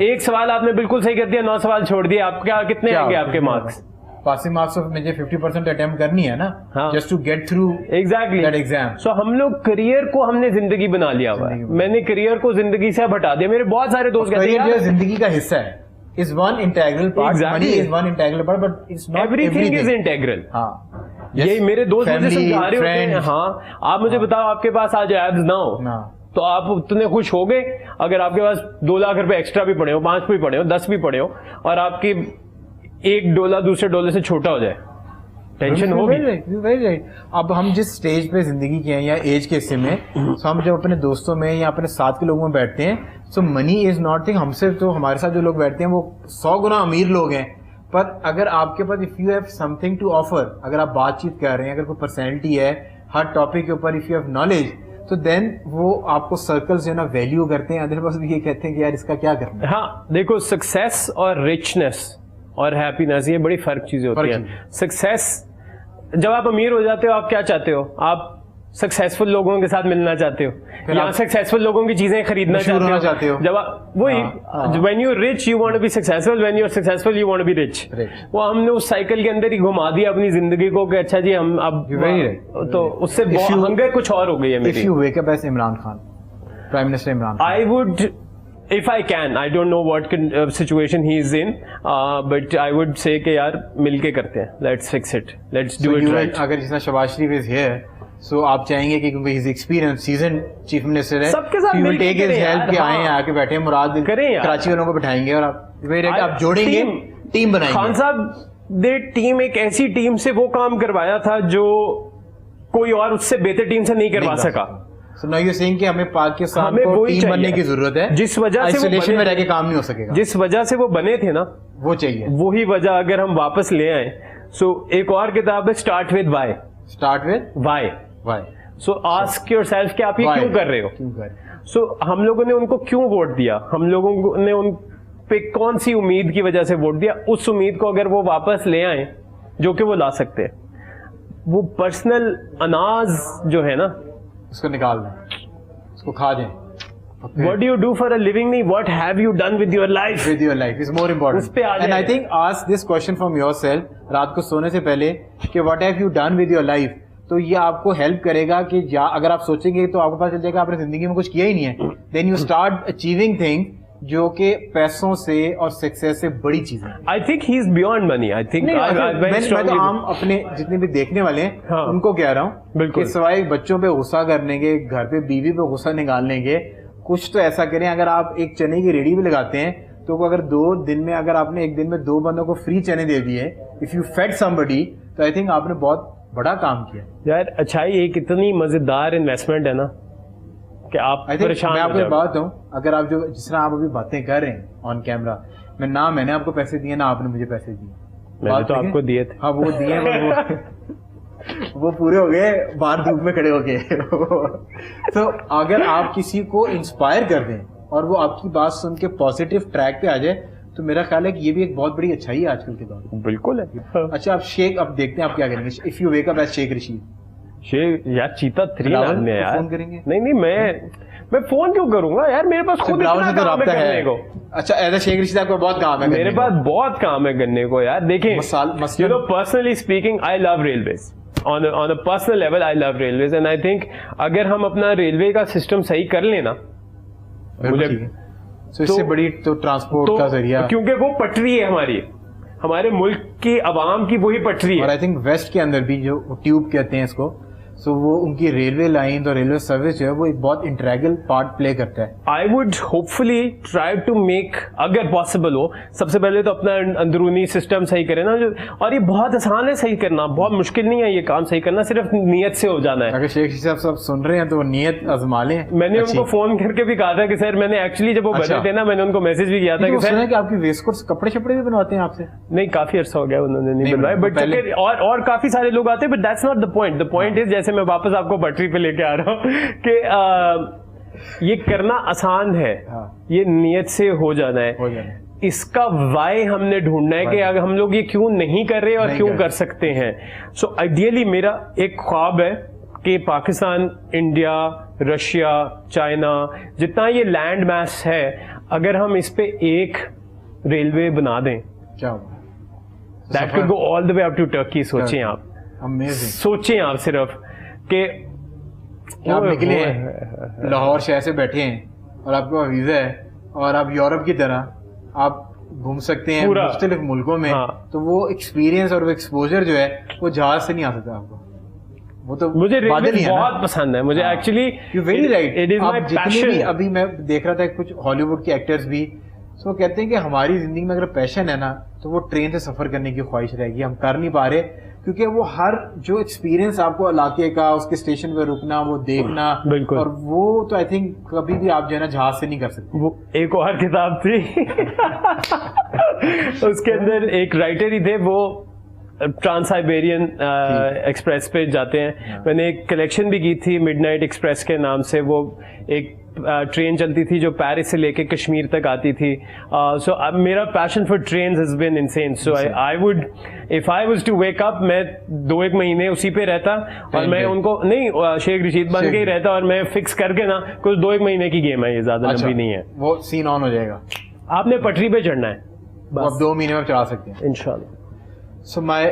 एक सवाल आपने बिल्कुल सही कर दिया, 9 सवाल छोड़ दिए, आप क्या कितने आएंगे आपके मार्क्स? पासिंग मार्क्स ऑफ मुझे 50% अटेम्प्ट करनी है ना, just to get through exactly that exam. So हम लोग करियर को हमने जिंदगी बना लिया हुआ है। मैंने करियर को जिंदगी से हटा दिया। मेरे बहुत सारे दोस्त कहते हैं जिंदगी का हिस्सा है, is one integral part. Money is one integral part, but it's not everything is integral. हाँ, ये मेरे दोस्त मुझे समझा रहे होते हैं। हाँ, आप मुझे बताओ, आपके पास आज एब्स ना हो तो आप उतने खुश हो गए अगर आपके पास 2 लाख रुपए एक्स्ट्रा भी पड़े हो, 5 भी पड़े हो, 10 भी पड़े हो, और आपकी $1 दूसरे $1 से छोटा हो जाए, टेंशन होगी। Very right. अब हम जिस स्टेज पे जिंदगी के हैं या एज के हिस्से में, तो हम जब अपने दोस्तों में या अपने साथ के लोगों में बैठते हैं, सो मनी इज नॉट थिंग। हमसे तो हमारे साथ जो लोग बैठते हैं वो 100 गुना अमीर लोग हैं, पर अगर आपके पास if you have something to offer, अगर आप बातचीत कर रहे हैं, अगर कोई पर्सनैलिटी है हर टॉपिक के ऊपर, इफ यू हैव नॉलेज, तो देन वो आपको सर्कल्स जो है ना वैल्यू करते हैं। अदरवाइज ये कहते हैं कि यार इसका क्या करना है। हाँ, देखो, सक्सेस और रिचनेस और हैप्पीनेस ये बड़ी फर्क चीजें होती हैं। सक्सेस, जब आप अमीर हो जाते हो आप क्या चाहते हो? आप सक्सेसफुल लोगों के साथ मिलना चाहते हो, या सक्सेसफुल लोगों की चीजें खरीदना चाहते हो। जब आप वही when you rich you want to be successful, when you are successful you want to be rich. वो हमने उस साइकिल के अंदर ही घुमा दिया अपनी जिंदगी को कि अच्छा जी हम अब तो उससे हंगर कुछ और हो गई है मेरी। If you wake up as Imran Khan, prime minister Imran Khan, I would, if I can, I don't know what situation he is in, but I would say कि यार मिलके करते हैं, let's fix it, let's do it right. अगर जितना शहबाज शरीफ is here, so आप चाहेंगे कि क्योंकि his experience, seasoned chief minister है, सबके साथ मिलके take his help कि आए आके बैठे हैं, मुराद कराची वालों को बैठाएंगे और आप जोड़ेंगे, टीम बनाएंगे। खान साहब दे टीम एक ऐसी टीम से वो काम करवाया था जो कोई और उससे बेहतर टीम से नहीं करवा सका। So now you're saying कि हमें पाकिस्तान को टीम बनने की जरूरत है, जिस वजह से आइसोलेशन में रह के काम नहीं हो सकेगा, जिस वजह से वो बने थे ना, वो चाहिए। वही वजह अगर हम वापस ले आए। सो एक और किताब है start with why. Start with why. So ask yourself कि आप ये क्यों कर रहे हो। सो हम लोगों ने उनको क्यों वोट दिया, हम लोगों ने उन पे कौन सी उम्मीद की वजह से वोट दिया, उस उम्मीद को अगर वो वापस ले आए, जो कि वो ला सकते हैं, वो पर्सनल अनाज जो है ना उसको निकाल दें, उसको खा दें। What do you do for a living? नहीं, what have you done with your life? With your life is more important. उस पे आ जाए। And I think ask this question from yourself रात को सोने से पहले कि what have you done with your life? तो ये आपको हेल्प करेगा कि अगर आप सोचेंगे तो आपको पता चल जाएगा आपने जिंदगी में कुछ किया ही नहीं है। Then you start achieving things जो कि पैसों से और सक्सेस से बड़ी चीजें हैं। आई think he is beyond money. I think मैं तो आम अपने जितने भी देखने वाले हैं हाँ, उनको कह रहा हूँ कि सिवाय बच्चों पे गुस्सा करने के, घर पे बीवी पे गुस्सा निकालने के, कुछ तो ऐसा करें। अगर आप एक चने की रेडी भी लगाते हैं तो अगर 2 दिन में, अगर आपने एक दिन में 2 बंदों को फ्री चने दे दिए, इफ यू फेड समबडी, तो आई थिंक आपने बहुत बड़ा काम किया यार। अच्छाई एक इतनी मजेदार इन्वेस्टमेंट है ना कि आप परेशान। मैं आपको एक बात हूँ, अगर आप जो जिस तरह आप अभी बातें कर रहे हैं ऑन कैमरा, मैं ना मैंने आपको पैसे दिए ना आपने मुझे पैसे दिए, मैंने तो आपको दिए थे। हाँ वो दिए, वो पूरे हो गए बाहर धूप में खड़े होके। तो अगर आप किसी को इंस्पायर कर दें और वो आपकी बात सुन के पॉजिटिव ट्रैक पे आ जाए, तो मेरा ख्याल है कि ये भी एक बहुत बड़ी अच्छाई है आजकल के दौर में। बिल्कुल है। अच्छा, आप शेख, अब देखते हैं आप क्या करेंगे। If you wake up as Sheikh Rashid, यार चीता 3 नाम है यार। फोन करेंगे? नहीं मैं फोन क्यों करूंगा यार, मेरे पास खुद इतना काम है करने को। अच्छा, एज अ शेख रशीद आपको बहुत काम है, मेरे पास बहुत काम है करने को यार। देखें, you know, personally speaking, I love railways on a personal level. I love railways and I think अगर हम अपना रेलवे का सिस्टम सही कर लेना, मुझे तो इससे बड़ी तो ट्रांसपोर्ट का जरिया, क्योंकि वो पटरी है हमारे मुल्क की आवाम की, वही पटरी है। और आई थिंक वेस्ट के अंदर भी जो ट्यूब कहते हैं इसको, सो वो उनकी रेलवे लाइन और रेलवे सर्विस जो है वो एक बहुत इंटीग्रल पार्ट प्ले करता है। I would hopefully try to make, अगर पॉसिबल हो, सबसे पहले तो अपना अंदरूनी सिस्टम सही करें ना, और ये बहुत आसान है सही करना, बहुत मुश्किल नहीं है ये काम सही करना, सिर्फ नीयत से हो जाना है। अगर शेख साहब सब सुन रहे हैं तो नीयत आजमा लें। मैंने उनको फोन करके भी कहा था कि सर, मैंने एक्चुअली जब वो बने थे ना, मैंने उनको मैसेज भी किया था कि सर कि आपकी वेस्ट कोट कपड़े शपड़े भी बनवाते हैं आपसे। नहीं, काफी अर्सा हो गया उन्होंने नहीं बनवाए, बट और काफी सारे लोग आते हैं, but that's not the point. The point is, जैसे मैं वापस आपको पटरी पे लेके आ रहा हूँ कि ये करना आसान है, ये नियत से हो जाना है। इसका वाई हमने ढूंढना है कि अगर हम लोग ये क्यों नहीं कर रहे और क्यों कर सकते हैं। सो आइडियली मेरा एक ख्वाब है कि पाकिस्तान, इंडिया, रशिया, चाइना, जितना ये लैंड मास है, अगर हम इस पे एक रेलवे बना दें, क्या that will go all the way up to Turkey. सोचें आप, सोचें आप सिर्फ कि आप निकले हैं लाहौर शहर से बैठे हैं और आपके पास वीजा है और आप यूरोप की तरह आप घूम सकते हैं मुख्तलिफ मुल्कों में। हाँ। तो वो एक्सपीरियंस और वो एक्सपोजर जो है वो जहाज से नहीं आ सकता आपको। वो तो मुझे रेलवे बहुत पसंद है, मुझे actually you very right. It is my passion. अभी मैं देख रहा था कुछ हॉलीवुड के एक्टर्स भी वो कहते हैं कि हमारी जिंदगी में अगर पैशन है ना, तो वो ट्रेन से सफर करने की ख्वाहिश रहेगी। हम कर नहीं पा रहे क्योंकि वो हर जो एक्सपीरियंस आपको इलाके का, उसके स्टेशन पे रुकना, वो देखना, और वो तो आई थिंक कभी भी आप जो है ना जहाज से नहीं कर सकते। वो एक और किताब थी उसके अंदर एक राइटर ही थे, वो ट्रांस साइबेरियन एक्सप्रेस पे जाते हैं। मैंने एक कलेक्शन भी की थी मिडनाइट एक्सप्रेस के नाम से। वो एक ट्रेन चलती थी जो पेरिस से लेके कश्मीर तक आती थी। सो मेरा passion for trains has been insane. So I would, if I was to wake up, मैं 2-1 महीने उसी पे रहता और मैं उनको नहीं शेख रशीद बन के ही रहता, और मैं फिक्स करके ना, कुछ 2-1 महीने की गेम है ये, ज्यादा लंबी नहीं है। वो सीन ऑन हो जाएगा, आपने पटरी पे चढ़ना है, अब 2 महीने में चढ़ा सकते हैं इंशाल्लाह। So my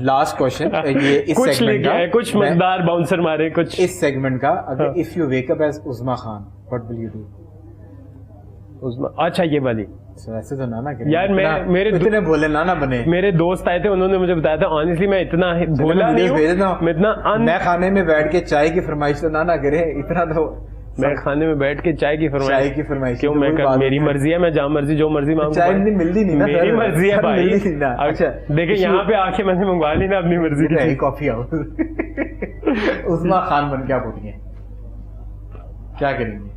last question, ये इस कुछ सेगमेंट का, कुछ मजेदार बाउंसर मारे कुछ इस सेगमेंट का, अगर if you wake up as Usma Khan, what will you do? Usma, अच्छा ये वाली, ऐसे तो ना करें यार। मेरे इतने भोले ना बने। मेरे दोस्त आए थे, उन्होंने मुझे बताया था, ऑनेस्टली मैं इतना भोला नहीं हूं, मैं खाने में बैठ के चाय की फरमाइश तो ना करे, इतना तो मैं खाने में बैठ के चाय की फरमाइश क्यों? मैं मेरी मर्जी है, मैं जहाँ मर्जी जो मर्जी मांगू। चाय नहीं मिलती नहीं ना, मेरी मर्जी है भाई। अच्छा देखिए, यहाँ पे आके मैंने मंगवा ली ना अपनी मर्जी की कॉफी हाउस। उस्मा खान बन के आप उठिए, क्या करेंगे?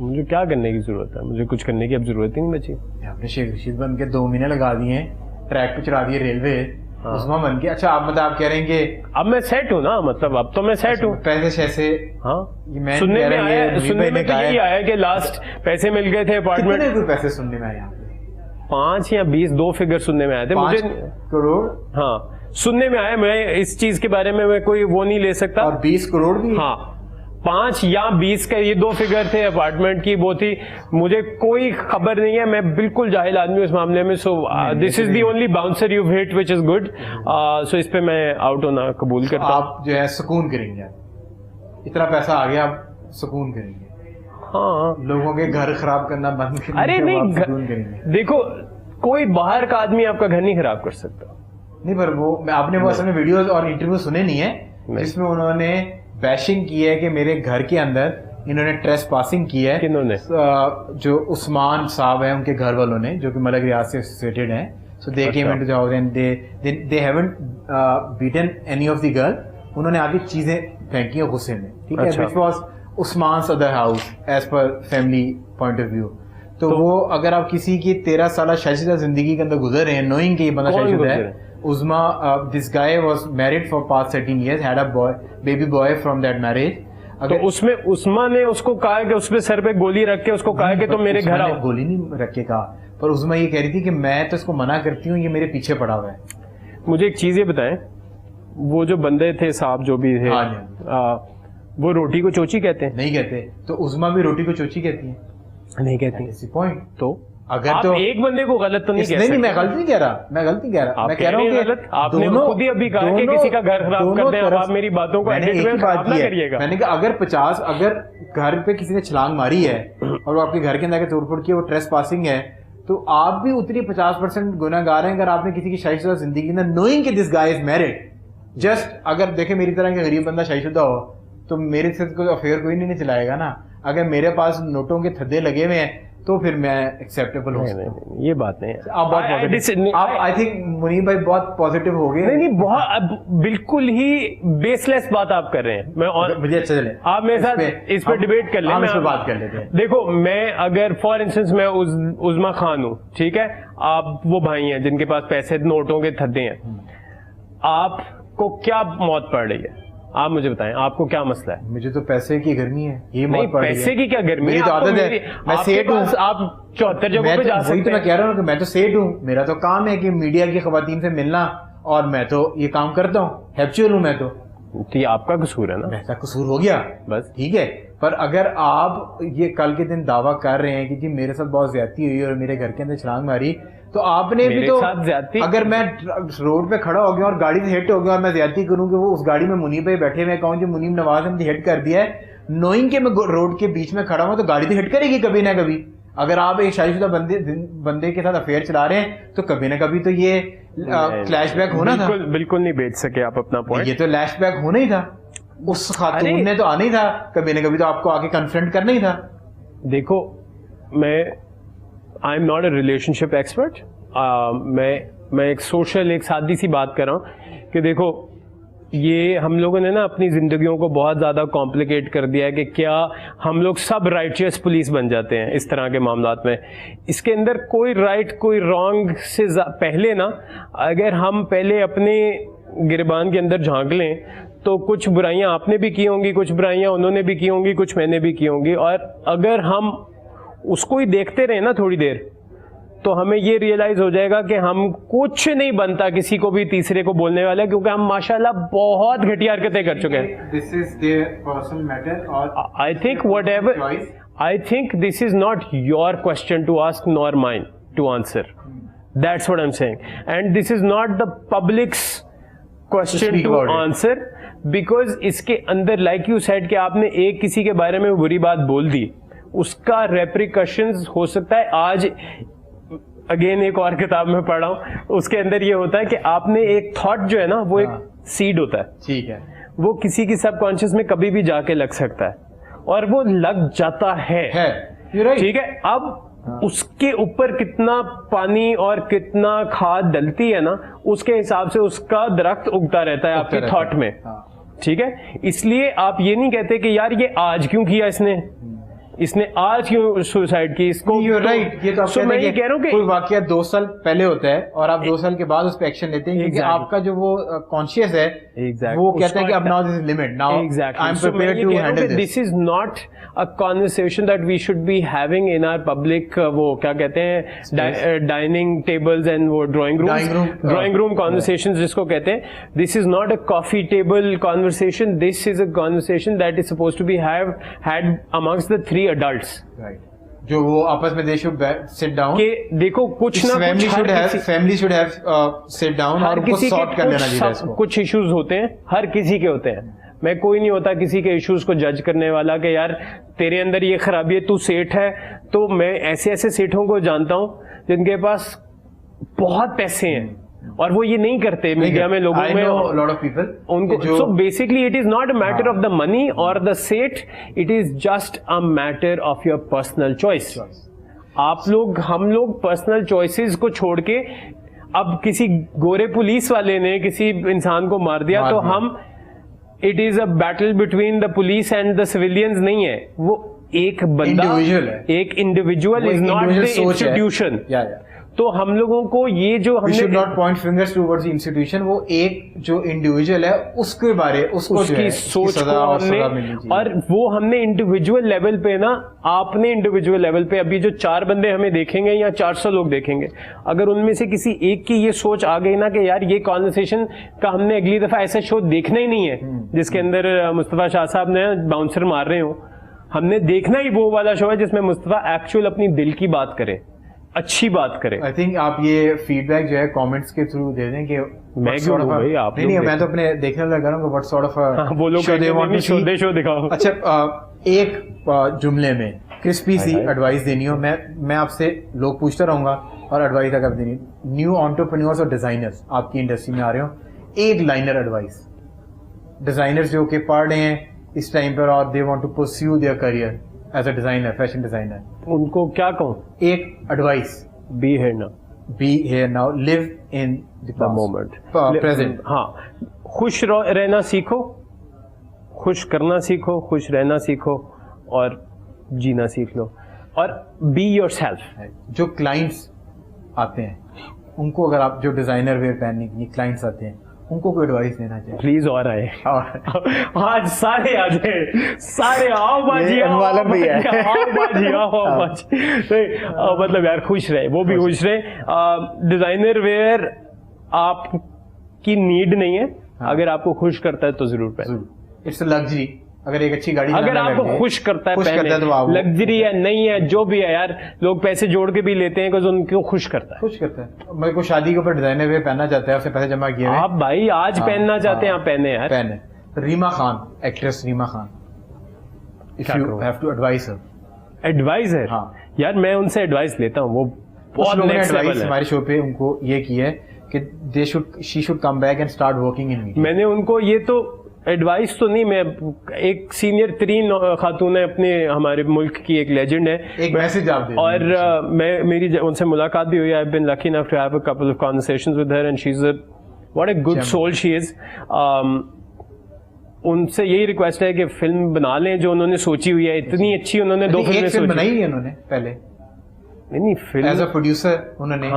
मुझे क्या करने की जरूरत है? मुझे कुछ करने की अब जरूरत ही नहीं बची। आपने शेख रशीद बन के 2 महीने लगा दिए, ट्रैक पे चढ़ा दिए रेलवे, उस्मा बन के। अच्छा आप मतलब आप कह रहे हैं कि अब मैं सेट हूँ ना, मतलब अब तो मैं सेट हूँ। पैसे शैसे, हाँ, सुनने में तो यही आया कि लास्ट पैसे मिल गए थे अपार्टमेंट। कितने कोई पैसे सुनने में आए यहाँ पे? 5 या 20, 2 फिगर सुनने में आए थे मुझे। 5 करोड़? हाँ सुनने में आया, मैं इस चीज के बारे में मैं कोई वो नहीं ले सकता। और 20 करोड़ भी? हाँ 5 या 20 का ये 2 फिगर थे अपार्टमेंट की, वो थी। मुझे कोई खबर नहीं है, मैं बिल्कुल जाहिल आदमी हूँ इस मामले में। So this is the only bouncer you hit which is good. So इस पे मैं आउट होना कबूल करता हूँ। आप जो है सुकून करेंगे, इतना पैसा आ गया, आप सुकून करेंगे। हाँ, लोगों के घर खराब करना बंद करेंगे। अरे नहीं, देखो कोई बाहर का आदमी आपका घर नहीं खराब कर सकता। नहीं, पर वो आपने वो असल में वीडियोस और इंटरव्यू सुने नहीं है जिसमें उन्होंने बैशिंग की है कि मेरे घर के अंदर इन्होंने ट्रेस पासिंग की है। किन्होंने? जो उस्मान साहब हैं उनके घर वालों ने, जो कि मलक रियाज से एसोसिएटेड हैं। So they came into the house and they haven't beaten any of the girl. उन्होंने आगे चीजें फेंकी हैं गुस्से में, ठीक है, which was Usman's other house as per family point of view. तो वो अगर आप किसी की 13 साल शादीशुदा जिंदगी के अंदर गुजर रहे हैं नोइंग कि ये बंदा शादीशुदा है। Usma, this guy was married for past 13 years, had a boy, baby boy from that marriage. तो उसमें उस्मा ने उसको कहा कि उसके सर पे गोली रख के उसको कहा कि तुम मेरे घर आओ। गोली नहीं रख के कहा, पर उस्मा ये कह रही थी कि मैं तो इसको मना करती हूँ, ये मेरे पीछे पड़ा हुआ है। मुझे एक चीज ये बताएं, वो जो बंदे थे साहब जो भी थे, वो रोटी को चोची कहते हैं? नहीं कहते। तो उस्मा भी रोटी को चोची कहती है? नहीं कहती। पॉइंट। तो अगर आप तो एक बंदे को गलत तो नहीं कह सकते। नहीं, मैं गलत नहीं कह रहा, मैं गलत नहीं कह रहा। मैं कह रहा हूँ कि आपने खुद ही अभी कहा कि किसी का घर खराब कर दे, अब आप मेरी बातों को एडिट में खराब ना करिएगा। मैंने कहा अगर घर पे किसी ने छलांग मारी है और वो आपके घर के अंदर तोड़फोड़ की, वो ट्रेस पासिंग है, तो आप भी उतनी 50% गुनाहगार हैं। अगर आपने किसी की शादीशुदा जिंदगी में नोइंग कि this guy is married, just अगर देखे मेरी तरह का गरीब बंदा शादीशुदा हो तो मेरे से कोई अफेयर कोई नहीं चलाएगा ना। अगर मेरे पास नोटों के थद्दे लगे हुए हैं तो फिर मैं एक्सेप्टेबल हूँ। नहीं, ये बात नहीं है। आप बहुत पॉजिटिव, आप आई थिंक मुनीब भाई बहुत पॉजिटिव हो गए। नहीं, बहुत बिल्कुल ही बेसलेस बात आप कर रहे हैं। मैं मुझे अच्छा चले, आप मेरे साथ इस पर डिबेट कर लें, हम इस पर बात कर लेते हैं। देखो, मैं अगर फॉर इंस्टेंस मैं उस्मा खान हूँ, ठीक है, आप वो भाई हैं जिनके पास पैसे नोटों के थद्दे हैं, आपको क्या मौत पड़ रही है? आप मुझे बताएं, आपको क्या मसला है? मुझे तो पैसे की गर्मी है, ये नहीं, पैसे की क्या गर्मी? मेरी तो आदत है, मैं सेठ हूँ। आप 74 जगहों पे जा सकते हैं। तो मैं कह रहा हूँ कि मैं तो सेठ हूँ, मेरा तो काम है कि मीडिया की खवातीन से मिलना, और मैं तो ये काम करता हूँ, हैप्चुअल हूँ मैं तो ये आपका कसूर है ना? मेरा कसूर हो गया बस, ठीक है। पर अगर आप ये कल के दिन दावा कर रहे हैं कि जी मेरे साथ बहुत ज्यादती हुई और मेरे घर के अंदर छलांग मारी, तो आपने भी तो, अगर मैं रोड पे खड़ा हो गया और गाड़ी से हिट हो गया और मैं ज्यादती करूं कि वो उस गाड़ी में मुनीब पे बैठे हुए, कहूं कि मुनीब नवाज ने मुझे हिट कर दिया है, नोइंग कि मैं रोड के बीच में खड़ा हूं, तो गाड़ी तो हिट करेगी कभी ना कभी। अगर आप एक शादीशुदा बंदे के साथ अफेयर चला रहे हैं तो कभी ना कभी तो ये फ्लैशबैक होना था। बिल्कुल नहीं बेच सके आप अपना पॉइंट। ये तो फ्लैशबैक होना ही था, उस खातून ने तो आना ही था, कभी ना कभी तो आपको आके कन्फ्रंट करना ही था। देखो, I am not a relationship expert. मैं एक सोशल, एक सादी सी बात कर रहा हूँ कि देखो, ये हम लोगों ने ना अपनी जिंदगियों को बहुत ज़्यादा कॉम्प्लिकेट कर दिया है कि क्या हम लोग सब राइटियस पुलिस बन जाते हैं इस तरह के मामलात में। इसके अंदर कोई राइट कोई रॉन्ग से पहले ना, अगर हम पहले अपने गिरबान के अंदर झांक लें तो कुछ बुराइयां आपने भी की होंगी, कुछ बुराइयां उन्होंने भी की होंगी, कुछ मैंने भी की होंगी, और अगर हम उसको ही देखते रहे ना थोड़ी देर, तो हमें ये रियलाइज हो जाएगा कि हम कुछ नहीं बनता किसी को भी तीसरे को बोलने वाले, क्योंकि हम माशाल्लाह बहुत घटिया हरकतें कर चुके हैं। This is their personal matter, और I think whatever, I think this is not your question to ask nor mine to answer. That's what I am saying, and this is not the public's question to answer, because इसके अंदर like you said कि आपने एक किसी के बारे में बुरी बात बोल दी, उसका रेप्रिकॉशंस हो सकता है। आज अगेन एक और किताब में पढ़ा हूं, उसके अंदर ये होता है कि आपने एक थॉट जो है ना, वो एक सीड होता है, ठीक है, वो किसी की सबकॉन्शियस में कभी भी जाके लग सकता है, और वो लग जाता है। ठीक है, अब उसके ऊपर कितना पानी और कितना खाद डलती है ना, उसके हिसाब से उसका दरख्त उगता रहता है आपकी थॉट में। ठीक है, इसलिए आप ये नहीं कहते कि यार ये आज क्यों किया इसने आज क्यों सुसाइड की, इसको राइट। ये तो आप मैं ये कह रहा हूँ कि कोई वाकया 2 साल पहले होता है और आप 2 साल के बाद उस पर एक्शन लेते हैं, क्योंकि आपका जो वो कॉन्शियस है, वो कहता है कि अब now this is limit, now I am prepared to handle this. This is not a conversation that we should be having in our public, वो क्या कहते हैं, डाइनिंग टेबल्स एंड वो ड्राइंग रूम कॉन्वर्सेशंस जिसको कहते हैं। This is not a coffee table conversation, this is a conversation that is supposed to be had amongst the 3 adults, जो वो आपस में दे शुड सिट डाउन कि देखो कुछ ना family should have sit down और उनको सॉर्ट कर लेना चाहिए। कुछ इश्यूज होते हैं, हर किसी के होते हैं, मैं कोई नहीं होता किसी के इश्यूज को जज करने वाला कि यार तेरे अंदर ये खराबी है, तू सेठ है। तो मैं ऐसे ऐसे सेठों को जानता हूं जिनके पास बहुत पैसे हैं और वो ये नहीं करते मीडिया में लोगों में lot of people उनको। So basically it is not a matter of the money और the set, it is just a matter of your personal choice. आप लोग, हम लोग पर्सनल चॉइसेस को छोड़ के, अब किसी गोरे पुलिस वाले ने किसी इंसान को मार दिया तो हम, it is a battle between the police and the civilians नहीं है, वो एक बंदा, एक individual is not the institution. तो हम लोगों को ये जो हमने, We should not point fingers towards the institution, वो एक जो इंडिविजुअल है उसके बारे, उसकी सोच को हमने, और वो हमने इंडिविजुअल लेवल पे ना, आपने इंडिविजुअल लेवल पे अभी जो 4 बंदे हमें देखेंगे या 400 लोग देखेंगे, अगर उनमें से किसी एक की ये सोच आ गई ना कि यार ये कॉन्वर्सेशन का हमने अगली दफा ऐसा शो देखना ही नहीं है जिसके अंदर मुस्तफा शाह साहब ने बाउंसर मार रहे हो, हमने देखना ही वो वाला शो है जिसमें मुस्तफा एक्चुअल अपनी दिल की बात करे, अच्छी बात करे। आई थिंक आप ये फीडबैक जो है कमेंट्स के थ्रू दे दें कि मैं क्यों भाई, आप नहीं, मैं तो अपने देखने लगा रहा हूँ व्हाट सॉर्ट ऑफ वो लोग शो दिखाओ। अच्छा, एक जुमले में क्रिस्पी सी एडवाइस देनी हो, मैं आपसे, लोग पूछता रहूंगा और एडवाइस अगर देनी, न्यू एंटरप्रेन्योर्स और डिजाइनर्स आपकी इंडस्ट्री में आ रहे हो, एक लाइनर एडवाइस, डिजाइनर्स जो कि पढ़ रहे हैं इस टाइम पर और they want to pursue their career as a designer, fashion designer, उनको क्या कहूं? एक advice, be here now, live in the moment, present. हाँ, खुश रहना सीखो, खुश करना सीखो, खुश रहना सीखो और जीना सीख लो, और बी योरसेल्फ। जो क्लाइंट्स आते हैं उनको, अगर आप जो डिजाइनर वेयर पहनने के लिए क्लाइंट्स आते हैं उनको कोई एडवाइस देना चाहिए प्लीज? और आए आज सारे आ जाए, सारे आओ बाजी, आओ बाजी, आओ बाजी। मतलब यार खुश रहे, वो भी खुश रहे। डिजाइनर वेयर आपकी नीड नहीं है, अगर आपको खुश करता है तो जरूर पहने। It's a luxury. अगर एक अच्छी गाड़ी, अगर आपको खुश करता है पहने, लग्जरी है नहीं है जो भी है यार, लोग पैसे जोड़ के भी लेते हैं क्योंकि उनको खुश करता है। खुश करता है। मेरे को शादी के ऊपर डिजाइनर वेयर पहनना चाहता है, उससे पैसे जमा किए, आप भाई आज पहनना चाहते हैं, आप पहने यार, पहने। Reema Khan, actress Reema Khan, if you have to advise her, advise है यार, मैं उनसे एडवाइस लेता हूँ, वो बहुत नेक्स्ट लेवल है। हमारे शो पे उनको ये की है कि she should come back and start working in media. मैंने उनको ये तो एडवाइस तो नहीं, मैं एक सीनियर तरीन खातून है अपने, हमारे मुल्क की एक लेजेंड है, एक मैसेज आप दे, और मेरी उनसे मुलाकात भी हुई है। I have been lucky enough to have a couple of conversations with her and she is what a good soul she is. उनसे यही रिक्वेस्ट है कि फिल्म बना लें जो उन्होंने सोची हुई है, इतनी अच्छी उन्होंने 2 फिल्में बनाई है उन्होंने पहले, नहीं फिल्म एज अ प्रोड्यूसर उन्होंने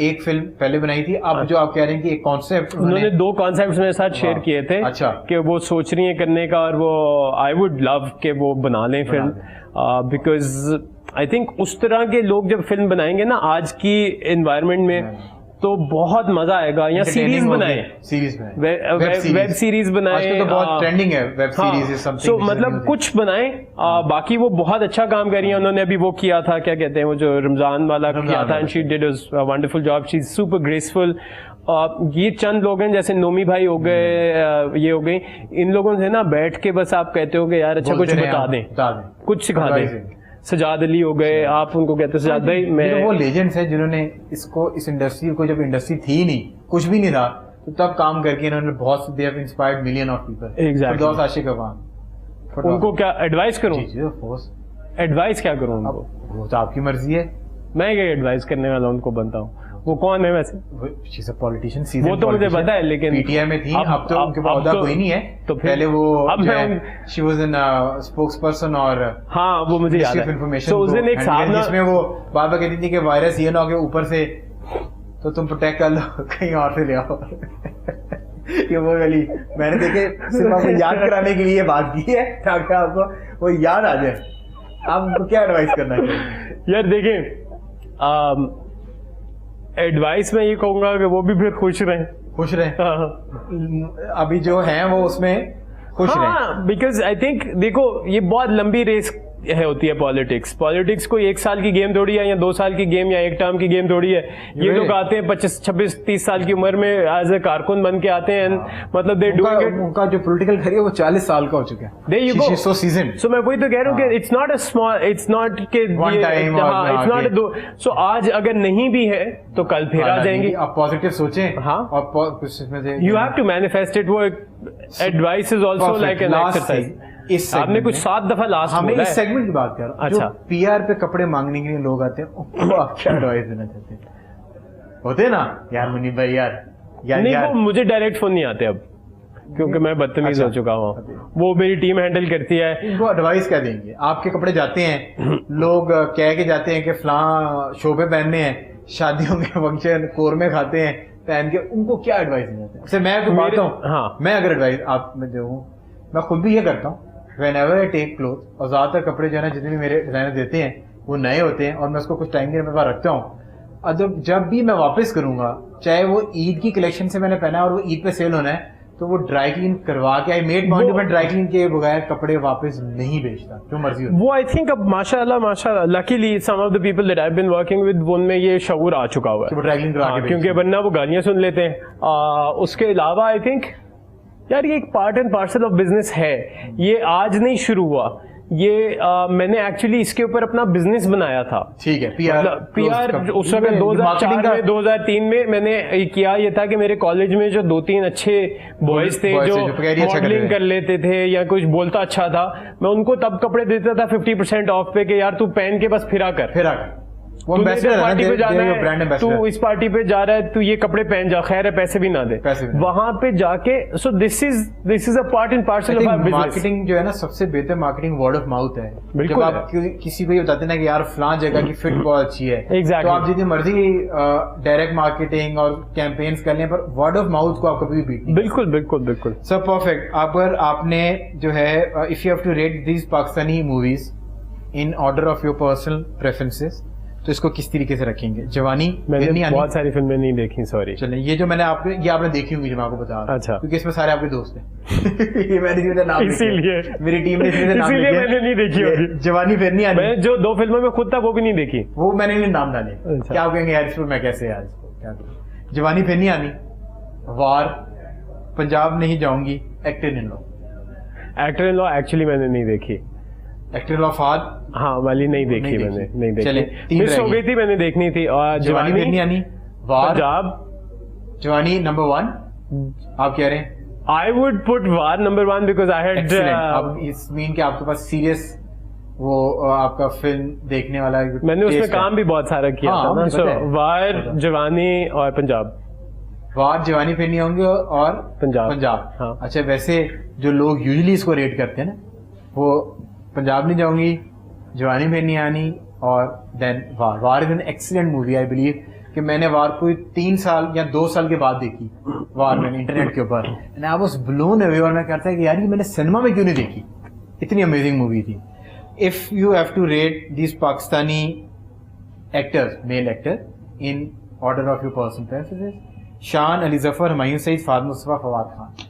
एक फिल्म पहले बनाई थी। अब जो आप कह रहे हैं कि एक कॉन्सेप्ट उन्होंने 2 कॉन्सेप्ट्स मेरे साथ शेयर किए थे। अच्छा, कि वो सोच रही है करने का, और वो आई वुड लव कि वो बना लें फिल्म, बिकॉज आई थिंक उस तरह के लोग जब फिल्म बनाएंगे ना आज की एनवायरनमेंट में तो बहुत मजा आएगा। या सीरीज बनाए, वेब सीरीज बनाए, तो बहुत ट्रेंडिंग है वेब सीरीज, सो मतलब कुछ बनाए। बाकी वो बहुत अच्छा काम कर रही है, उन्होंने अभी वो किया था, क्या कहते हैं वो जो रमजान वाला किया था, and she did a wonderful job, she is super graceful. ये चंद लोग हैं जैसे नोमी भाई हो गए, ये हो गई, इन लोगों से ना बैठ के बस आप कहते हो कि यार अच्छा कुछ बता दें, कुछ सिखा दें। सजाद अली हो गए, आप उनको कहते हैं सजाद भाई, मैं तो वो लेजेंड्स हैं जिन्होंने इसको, इस इंडस्ट्री को, जब इंडस्ट्री थी नहीं, कुछ भी नहीं था, तो तब काम करके इन्होंने बहुत, they have inspired million of people. Exactly. Firdous Ashiq Awan, उनको क्या एडवाइस करूं? जी ऑफ कोर्स, एडवाइस क्या करूं उनको? वो तो आपकी मर्जी है, मैं क्या एडवाइस करने वाला उनको बनता हूं। वो कौन है वैसे? शी इज अ पॉलिटिशियन, वो तो मुझे पता है, लेकिन पीटीआई में थी, अब तो उनके पास ओहदा कोई नहीं है। तो पहले वो शी वाज एन स्पोक्सपर्सन, और हाँ वो मुझे याद है। तो उस दिन एक साहब ना, जिसमें वो बाबा कहती थी कि वायरस ये ना हो के ऊपर से तो तुम प्रोटेक्ट कर लो, कहीं और से ले आओ। ये वो वाली मैंने देखे सिर्फ आपको याद कराने के लिए बात की है, ताकि आपको वो याद आ जाए। आप क्या एडवाइस करना चाहिए? यार देखें, एडवाइस मैं ये कहूंगा कि वो भी फिर खुश रहें। अभी जो है वो उसमें खुश रहें, बिकॉज आई थिंक देखो ये बहुत लंबी रेस होती है पॉलिटिक्स कोई 1 साल की गेम थोड़ी है, या 2 साल की गेम, या 1 टर्म की गेम थोड़ी है। ये लोग आते हैं 25, 26, 30 साल की उम्र में एज ए कारकुन बन के आते हैं, मतलब दे डूइंग इट। उनका जो पॉलिटिकल करियर वो 40 साल का हो चुका है। There you go. So seasoned. So मैं वही तो कह रहा हूँ कि it's not a small, it's not के One time और इट्स नॉट दो। सो आज अगर नहीं भी है तो कल फिर आ जाएंगी। आप पॉजिटिव सोचें। हाँ, और कुछ इसमें से you have to manifest it. वो advice is also like an exercise. आपने कुछ 7 दफा लास्ट हमें बोला इस सेगमेंट की बात कर रहा हूं। अच्छा, जो पीआर पे कपड़े मांगने के लिए लोग आते हैं, उनको आप क्या एडवाइस देना चाहते हैं? होते हैं ना यार मुनीब भाई, यार नहीं वो मुझे डायरेक्ट फोन नहीं आते अब, क्योंकि मैं बदतमीज हो चुका हूँ। वो मेरी टीम हैंडल करती है। इनको एडवाइस क्या देंगे? आपके कपड़े जाते हैं, लोग कह के जाते हैं कि फलां शो पे पहनने हैं, शादियों के फंक्शन कोरमे खाते हैं पहन के, उनको क्या एडवाइस देना चाहते हैं? जैसे मैं आपको बात हूँ, हाँ, मैं अगर एडवाइस आप में दूँ, मैं खुद भी ये करता हूँ। Whenever I take clothes, और ज्यादातर कपड़े जो है ना जितने भी मेरे डिजाइनर देते हैं वो नए होते हैं, और मैं उसको कुछ टाइम के लिए मेरे पास रखता हूँ। और जब भी मैं वापस करूंगा, चाहे वो ईद की कलेक्शन से मैंने पहना और वो ईद पे सेल होना है, तो वो ड्राई क्लीन करवा के, आई मेड पॉइंट में ड्राई क्लीन के बगैर कपड़े वापस नहीं बेचता, जो मर्जी हो। वो आई थिंक अब माशाल्लाह luckily some of the people that I have been working with, उनमें ये शऊर आ चुका हुआ है वो ड्राई क्लीन करा के, क्योंकि वरना वो गालियां सुन लेते हैं। उसके अलावा आई थिंक यार ये एक part and parcel of business है। ये आज नहीं शुरू हुआ, ये मैंने एक्चुअली इसके ऊपर अपना बिजनेस बनाया था। ठीक है, पीआर उस वक्त 2004 में 2003 में मैंने किया। ये था कि मेरे कॉलेज में जो 2-3 अच्छे बॉयज थे जो मॉडलिंग कर लेते थे या कुछ बोलता अच्छा था, मैं उनको तब कपड़े देता था 50% ऑफ पे कि यार तू पहन के बस फिरा कर। पार्टी पे जाना है, तू इस पार्टी पे जा रहा है, तू ये कपड़े पहन जा, खैर है पैसे भी ना दे। वहां पे जाके so this is a part and parcel of our business. Marketing जो है ना, सबसे बेहतर मार्केटिंग वर्ड ऑफ माउथ है। जब आप किसी को ये बताते ना कि यार फलां जगह की फिट बहुत अच्छी है, तो आप जितनी मर्जी डायरेक्ट मार्केटिंग और कैंपेन्स कर लें, पर वर्ड ऑफ माउथ को आप कभी भी बीट नहीं। बिल्कुल सब परफेक्ट। अगर आपने जो है, if you have to rate these Pakistani movies in order of your personal preferences, तो इसको किस तरीके से रखेंगे? जवानी मैंने बहुत सारी फिल्में नहीं देखी, सॉरी। चलें, ये जो मैंने आपने देखी होंगी जो मैं आपको बता रहा हूं। अच्छा, क्योंकि इसमें सारे आपके दोस्त हैं। ये मैंने नाम इसीलिए मेरी टीम ने इसीलिए मैंने नहीं देखी होगी। जवानी फिर नहीं आनी। मैं जो 2 फिल्मों में खुद था वो भी नहीं देखी, वो मैंने नहीं नाम डाले। क्या आप कहेंगे यार इसको मैं कैसे, यार इसको क्या करूं? जवानी फिर नहीं आनी, वार, पंजाब नहीं जाऊंगी, एक्टर इन लॉ एक्चुअली मैंने नहीं देखी। एक्टर ऑफ फाद, हाँ वाली नहीं देखी मैंने, नहीं देखी, मिस हो गई थी, मैंने देखनी थी। और जवानी नहीं आनी, वार, पंजाब, जवानी नंबर 1 आप कह रहे हैं? I would put war number 1 because I had, अब इस मीन के आपके पास सीरियस वो आपका फिल्म देखने वाला, मैंने उसमें काम भी बहुत सारा किया था ना। सो वार, जवानी और पंजाब। वार, जवानी फिर नहीं होंगे और पंजाब। हाँ। अच्छा, वैसे जो लोग यूजुअली इसको रेट करते हैं ना, वो पंजाब नहीं जाऊंगी, जवानी में नहीं आनी, और then Waar is an excellent movie. I believe कि मैंने वार को 3 साल या 2 साल के बाद देखी, वार मैंने इंटरनेट के ऊपर, and I was blown away. और मैं कहता है कि यार ये मैंने सिनेमा में क्यों नहीं देखी, इतनी अमेजिंग मूवी थी। If you have to rate this Pakistani actors, male actor, in order of your personal preferences, Shaan, Ali Zafar, Humayun Saeed, Fahad Mustafa, Fawad Khan.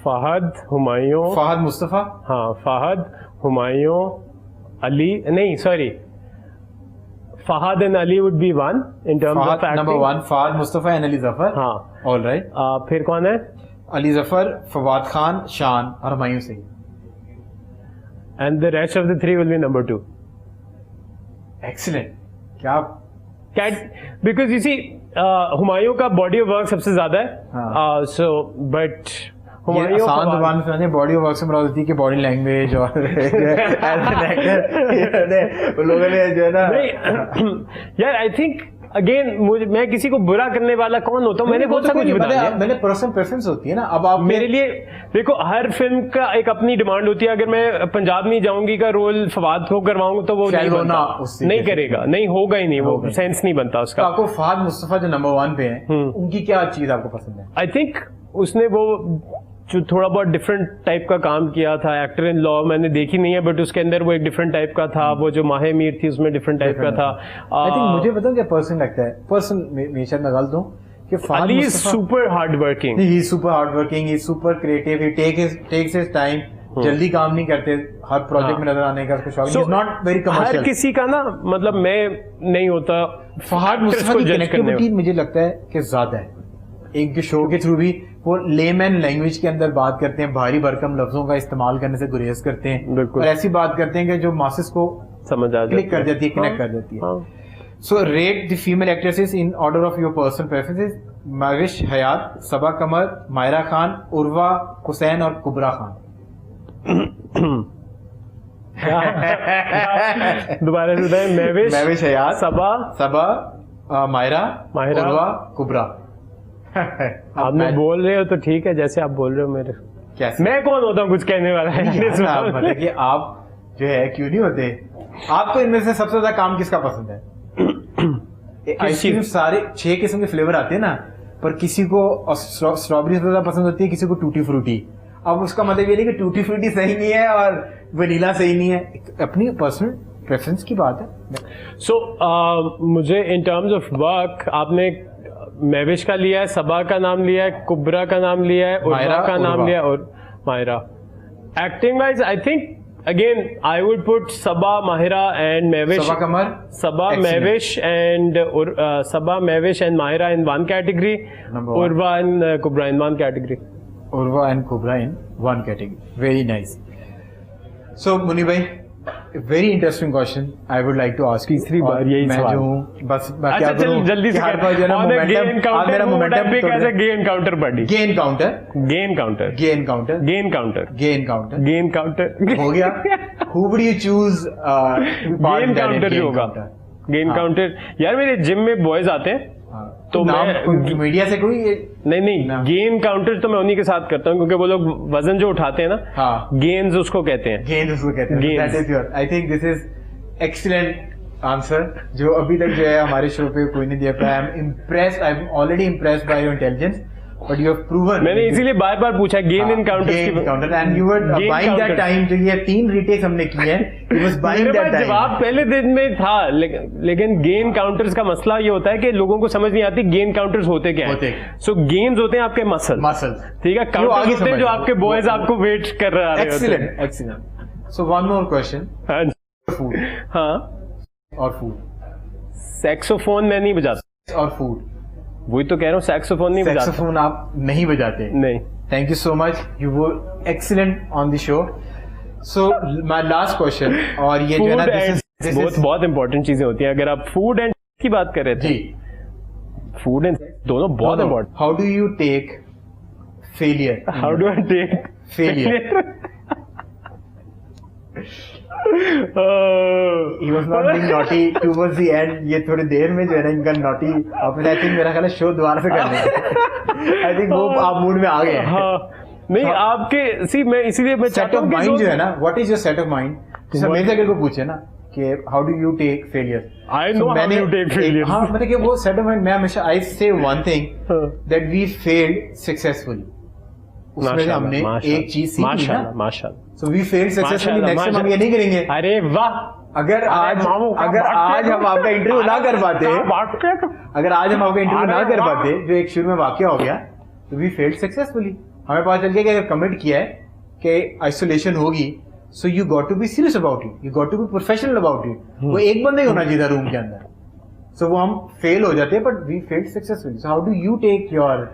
Fahad Mustafa, हाँ, फहद, हुमायूं, अली, नहीं sorry, Fahad and Ali would be 1 in terms of acting. Number 1 Fahad Mustafa and Ali Zafar. हाँ, ऑल राइट। फिर कौन है? अली जफर, फवाद खान, शान और Humayun Saeed. And the rest of the 3 will be number 2। Excellent. क्या because you see Humayun का body of work सबसे ज्यादा है, सो बट बॉडी वर्क से मुराद होती है कि बॉडी लैंग्वेज और लोगों ने जो है ना यार आई थिंक अगेन मैं किसी को बुरा करने वाला कौन होता हूँ? मैंने बहुत सा कुछ बताया, मैंने पर्सनल प्रेफरेंस होती है ना। अब आप मेरे लिए देखो, हर फिल्म का एक अपनी डिमांड होती है। अगर मैं पंजाब नहीं जाऊंगी का रोल फवाद को करवाऊंगा तो वो नहीं करेगा, नहीं होगा ही नहीं, वो सेंस नहीं बनता उसका। आपको फहद मुस्तफा जो नंबर 1 पे है, उनकी क्या चीज आपको पसंद है? आई थिंक उसने वो जो थोड़ा बहुत डिफरेंट टाइप का काम किया था। एक्टर इन लॉ मैंने देखी नहीं है, बट उसके अंदर वो एक डिफरेंट टाइप का था। वो जो माहे मीर थी उसमें डिफरेंट टाइप का था। आई थिंक मुझे पता क्या पर्सन लगता है, पर्सन में शायद मैं गलत हूं, कि Ali is super hard working, he is super hard working, he is super creative, he takes his time जल्दी काम नहीं करते, हर प्रोजेक्ट में नजर आने का उसको शौक, इज नॉट वेरी कमर्शियल। हर किसी का ना मतलब मैं नहीं होता। फहाद मुस्तफा की कनेक्टिविटी मुझे लगता है कि ज्यादा है, एक जो शो के थ्रू भी वो लेमैन लैंग्वेज के अंदर बात करते हैं, भारी भरकम लफ्जों का इस्तेमाल करने से गुरेज करते हैं और ऐसी बात करते हैं कि जो मासेस को समझ आ क्लिक कर जाती है, कनेक्ट कर देती है। So rate the female actresses in order of your personal preferences: Mahwish हयात, सबा कमर, मायरा खान, उर्वा हुसैन और कुबरा खान। दोबारा से बताएं। महविश हयात, सबा मायरा, उर्वा, कुबरा। आप बोल रहे हो तो ठीक है, जैसे आप बोल रहे हो। मेरे कैसे, मैं कौन होता हूँ कुछ कहने वाला है? मतलब कि आप जो है क्यों नहीं होते? आपको इनमें से सबसे ज्यादा काम किसका पसंद है? आइसक्रीम सारे 6 किस्म के फ्लेवर आते हैं ना, पर किसी को स्ट्रॉबेरी ज्यादा पसंद होती है, किसी को टूटी फ्रूटी। अब उसका मतलब ये नहीं कि टूटी फ्रूटी सही नहीं है और वनीला सही नहीं है, अपनी पर्सनल प्रेफरेंस की बात है। सो मुझे इन टर्म्स ऑफ वर्क आपने महविश का लिया है, सबा का नाम लिया है, कुबरा का नाम लिया है, उर्वा का नाम लिया है और Mahira. Acting wise I think again I would put Sabaa, Mahira and Mahwish. Sabaa, Mahwish and Sabaa, Mahwish and Mahira in one category. Urva and Kubra in one category. Urva and Kubra in one category. Very nice. So Muni bhai, very interesting question. I would like to ask you. तीसरी बार यही सवाल। मैं जो हूँ बस क्या करूँ? जल्दी से हर बार जो है ना मोमेंटम कैसे गेन काउंटर बड़ी गेन काउंटर हो गया। Who would you choose? Gain counter जो होगा, गेन काउंटर। यार मेरे जिम में बॉयज आते हैं तो मैं मीडिया से कोई नहीं गेन काउंटर तो मैं उन्हीं के साथ करता हूँ, क्योंकि वो लोग वजन जो उठाते हैं ना, गेन्स उसको कहते हैं। आई think this is excellent answer, जो अभी तक जो है हमारे शो पे कोई नहीं दे पाया। I am impressed, I am already impressed by your intelligence, but you have proven. मैंने इसीलिए बार बार पूछा gain encounter and you were buying that time. जो ये 3 रीटेक्स हमने किए हैं, you was buying that time. जवाब पहले दिन में था, लेकिन गेन काउंटर्स का मसला ये होता है कि लोगों को समझ नहीं आती गेन काउंटर्स होते क्या हैं। सो गेन्स होते हैं आपके मसल, ठीक है। काउंटर्स होते हैं जो आपके बॉयज आपको वेट कर रहे हैं। Excellent. So one more question. Food. हाँ, और फूड। सैक्सोफोन मैं नहीं बजाता। और फूड। वही तो कह रहा हूँ, सैक्सोफोन नहीं बजाता। सैक्सोफोन आप नहीं बजाते? नहीं। Thank you so much, you were excellent on the show. So my last question, और ये जो है ना बहुत इंपॉर्टेंट चीजें होती हैं। अगर आप फूड एंड की बात कर रहे थे, फूड एंड दोनों बहुत important. How do you take failure? How do I take failure? He was not being naughty towards the end. ये थोड़ी देर में जो है ना इनका नॉटी आपने आई थिंक मेरा ख्याल है शो दोबारा से करने का। आई थिंक वो आप मूड में आ गए। नहीं आपके सी मैं इसीलिए मैं सेट ऑफ माइंड जो है ना, what is your set of mind? जैसे मेरे अगर को पूछे ना कि how do you take failure, I know how you take failure. हाँ मतलब कि वो सेट ऑफ माइंड, मैं हमेशा I say one thing that we failed successfully. उसमें हमने एक चीज सीखी ना, माशाल्लाह। So we failed successfully, next time हम ये नहीं करेंगे। अरे वाह, अगर आज हम आपका इंटरव्यू ना कर पाते, अगर आज हम आपका इंटरव्यू ना कर पाते जो एक शुरू में वाकया हो गया, तो वी फेल्ड सक्सेसफुली। हमें पता चल गया कि अगर कमिट किया है कि आइसोलेशन होगी, so you got to be serious about it, you got to be professional about it. वो एक बंदा ही होना चाहिए रूम के अंदर। सो वो हम फेल हो जाते हैं, but we failed successfully. So how do you take your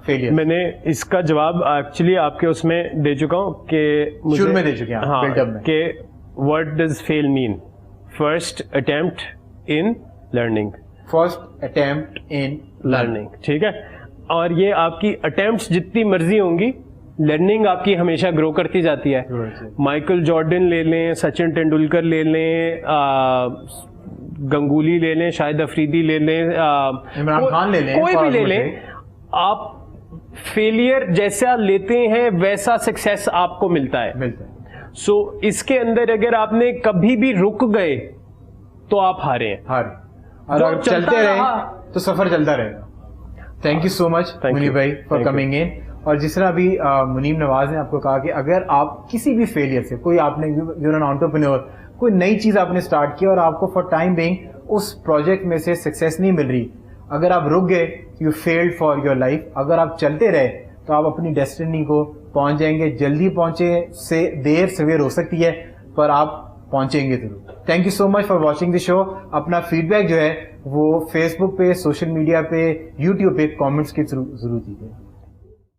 failure? मैंने इसका जवाब एक्चुअली आपके उसमें दे चुका हूँ कि शुरू में दे चुके हैं। हाँ, कि what does fail mean? First attempt in learning. First attempt in learning, ठीक है। और ये आपकी अटेम्प्ट्स जितनी मर्जी होंगी, लर्निंग आपकी हमेशा ग्रो करती जाती है। माइकल जॉर्डन ले लें, सचिन तेंदुलकर ले लें, गंगुली ले लें, शाहिद अफरीदी ले लें, इमरान खान ले लें, कोई भी ले लें, आप फेलियर जैसा लेते हैं वैसा सक्सेस आपको मिलता है। सो इसके अंदर अगर आपने कभी भी रुक गए तो आप हारे हैं। और अगर चलते रहे तो सफर चलता रहेगा। Thank you so much Munib bhai for coming in. और जिस तरह अभी मुनीब नवाज ने आपको कहा कि अगर आप किसी भी फेलियर से, कोई आपने यूर एन एंटरप्रेन्योर, कोई नई चीज आपने स्टार्ट की और आपको फॉर टाइम बीइंग उस प्रोजेक्ट में से सक्सेस नहीं मिल रही, अगर आप रुक गए, you failed for your life. अगर आप चलते रहे तो आप अपनी डेस्टिनी को पहुंच जाएंगे। जल्दी पहुंचे से देर सवेर हो सकती है, पर आप पहुंचेंगे जरूर। Thank you so much for watching the show. अपना फीडबैक जो है वो फेसबुक पे, सोशल मीडिया पे, यूट्यूब पे कमेंट्स के थ्रू जरूर दीजिए।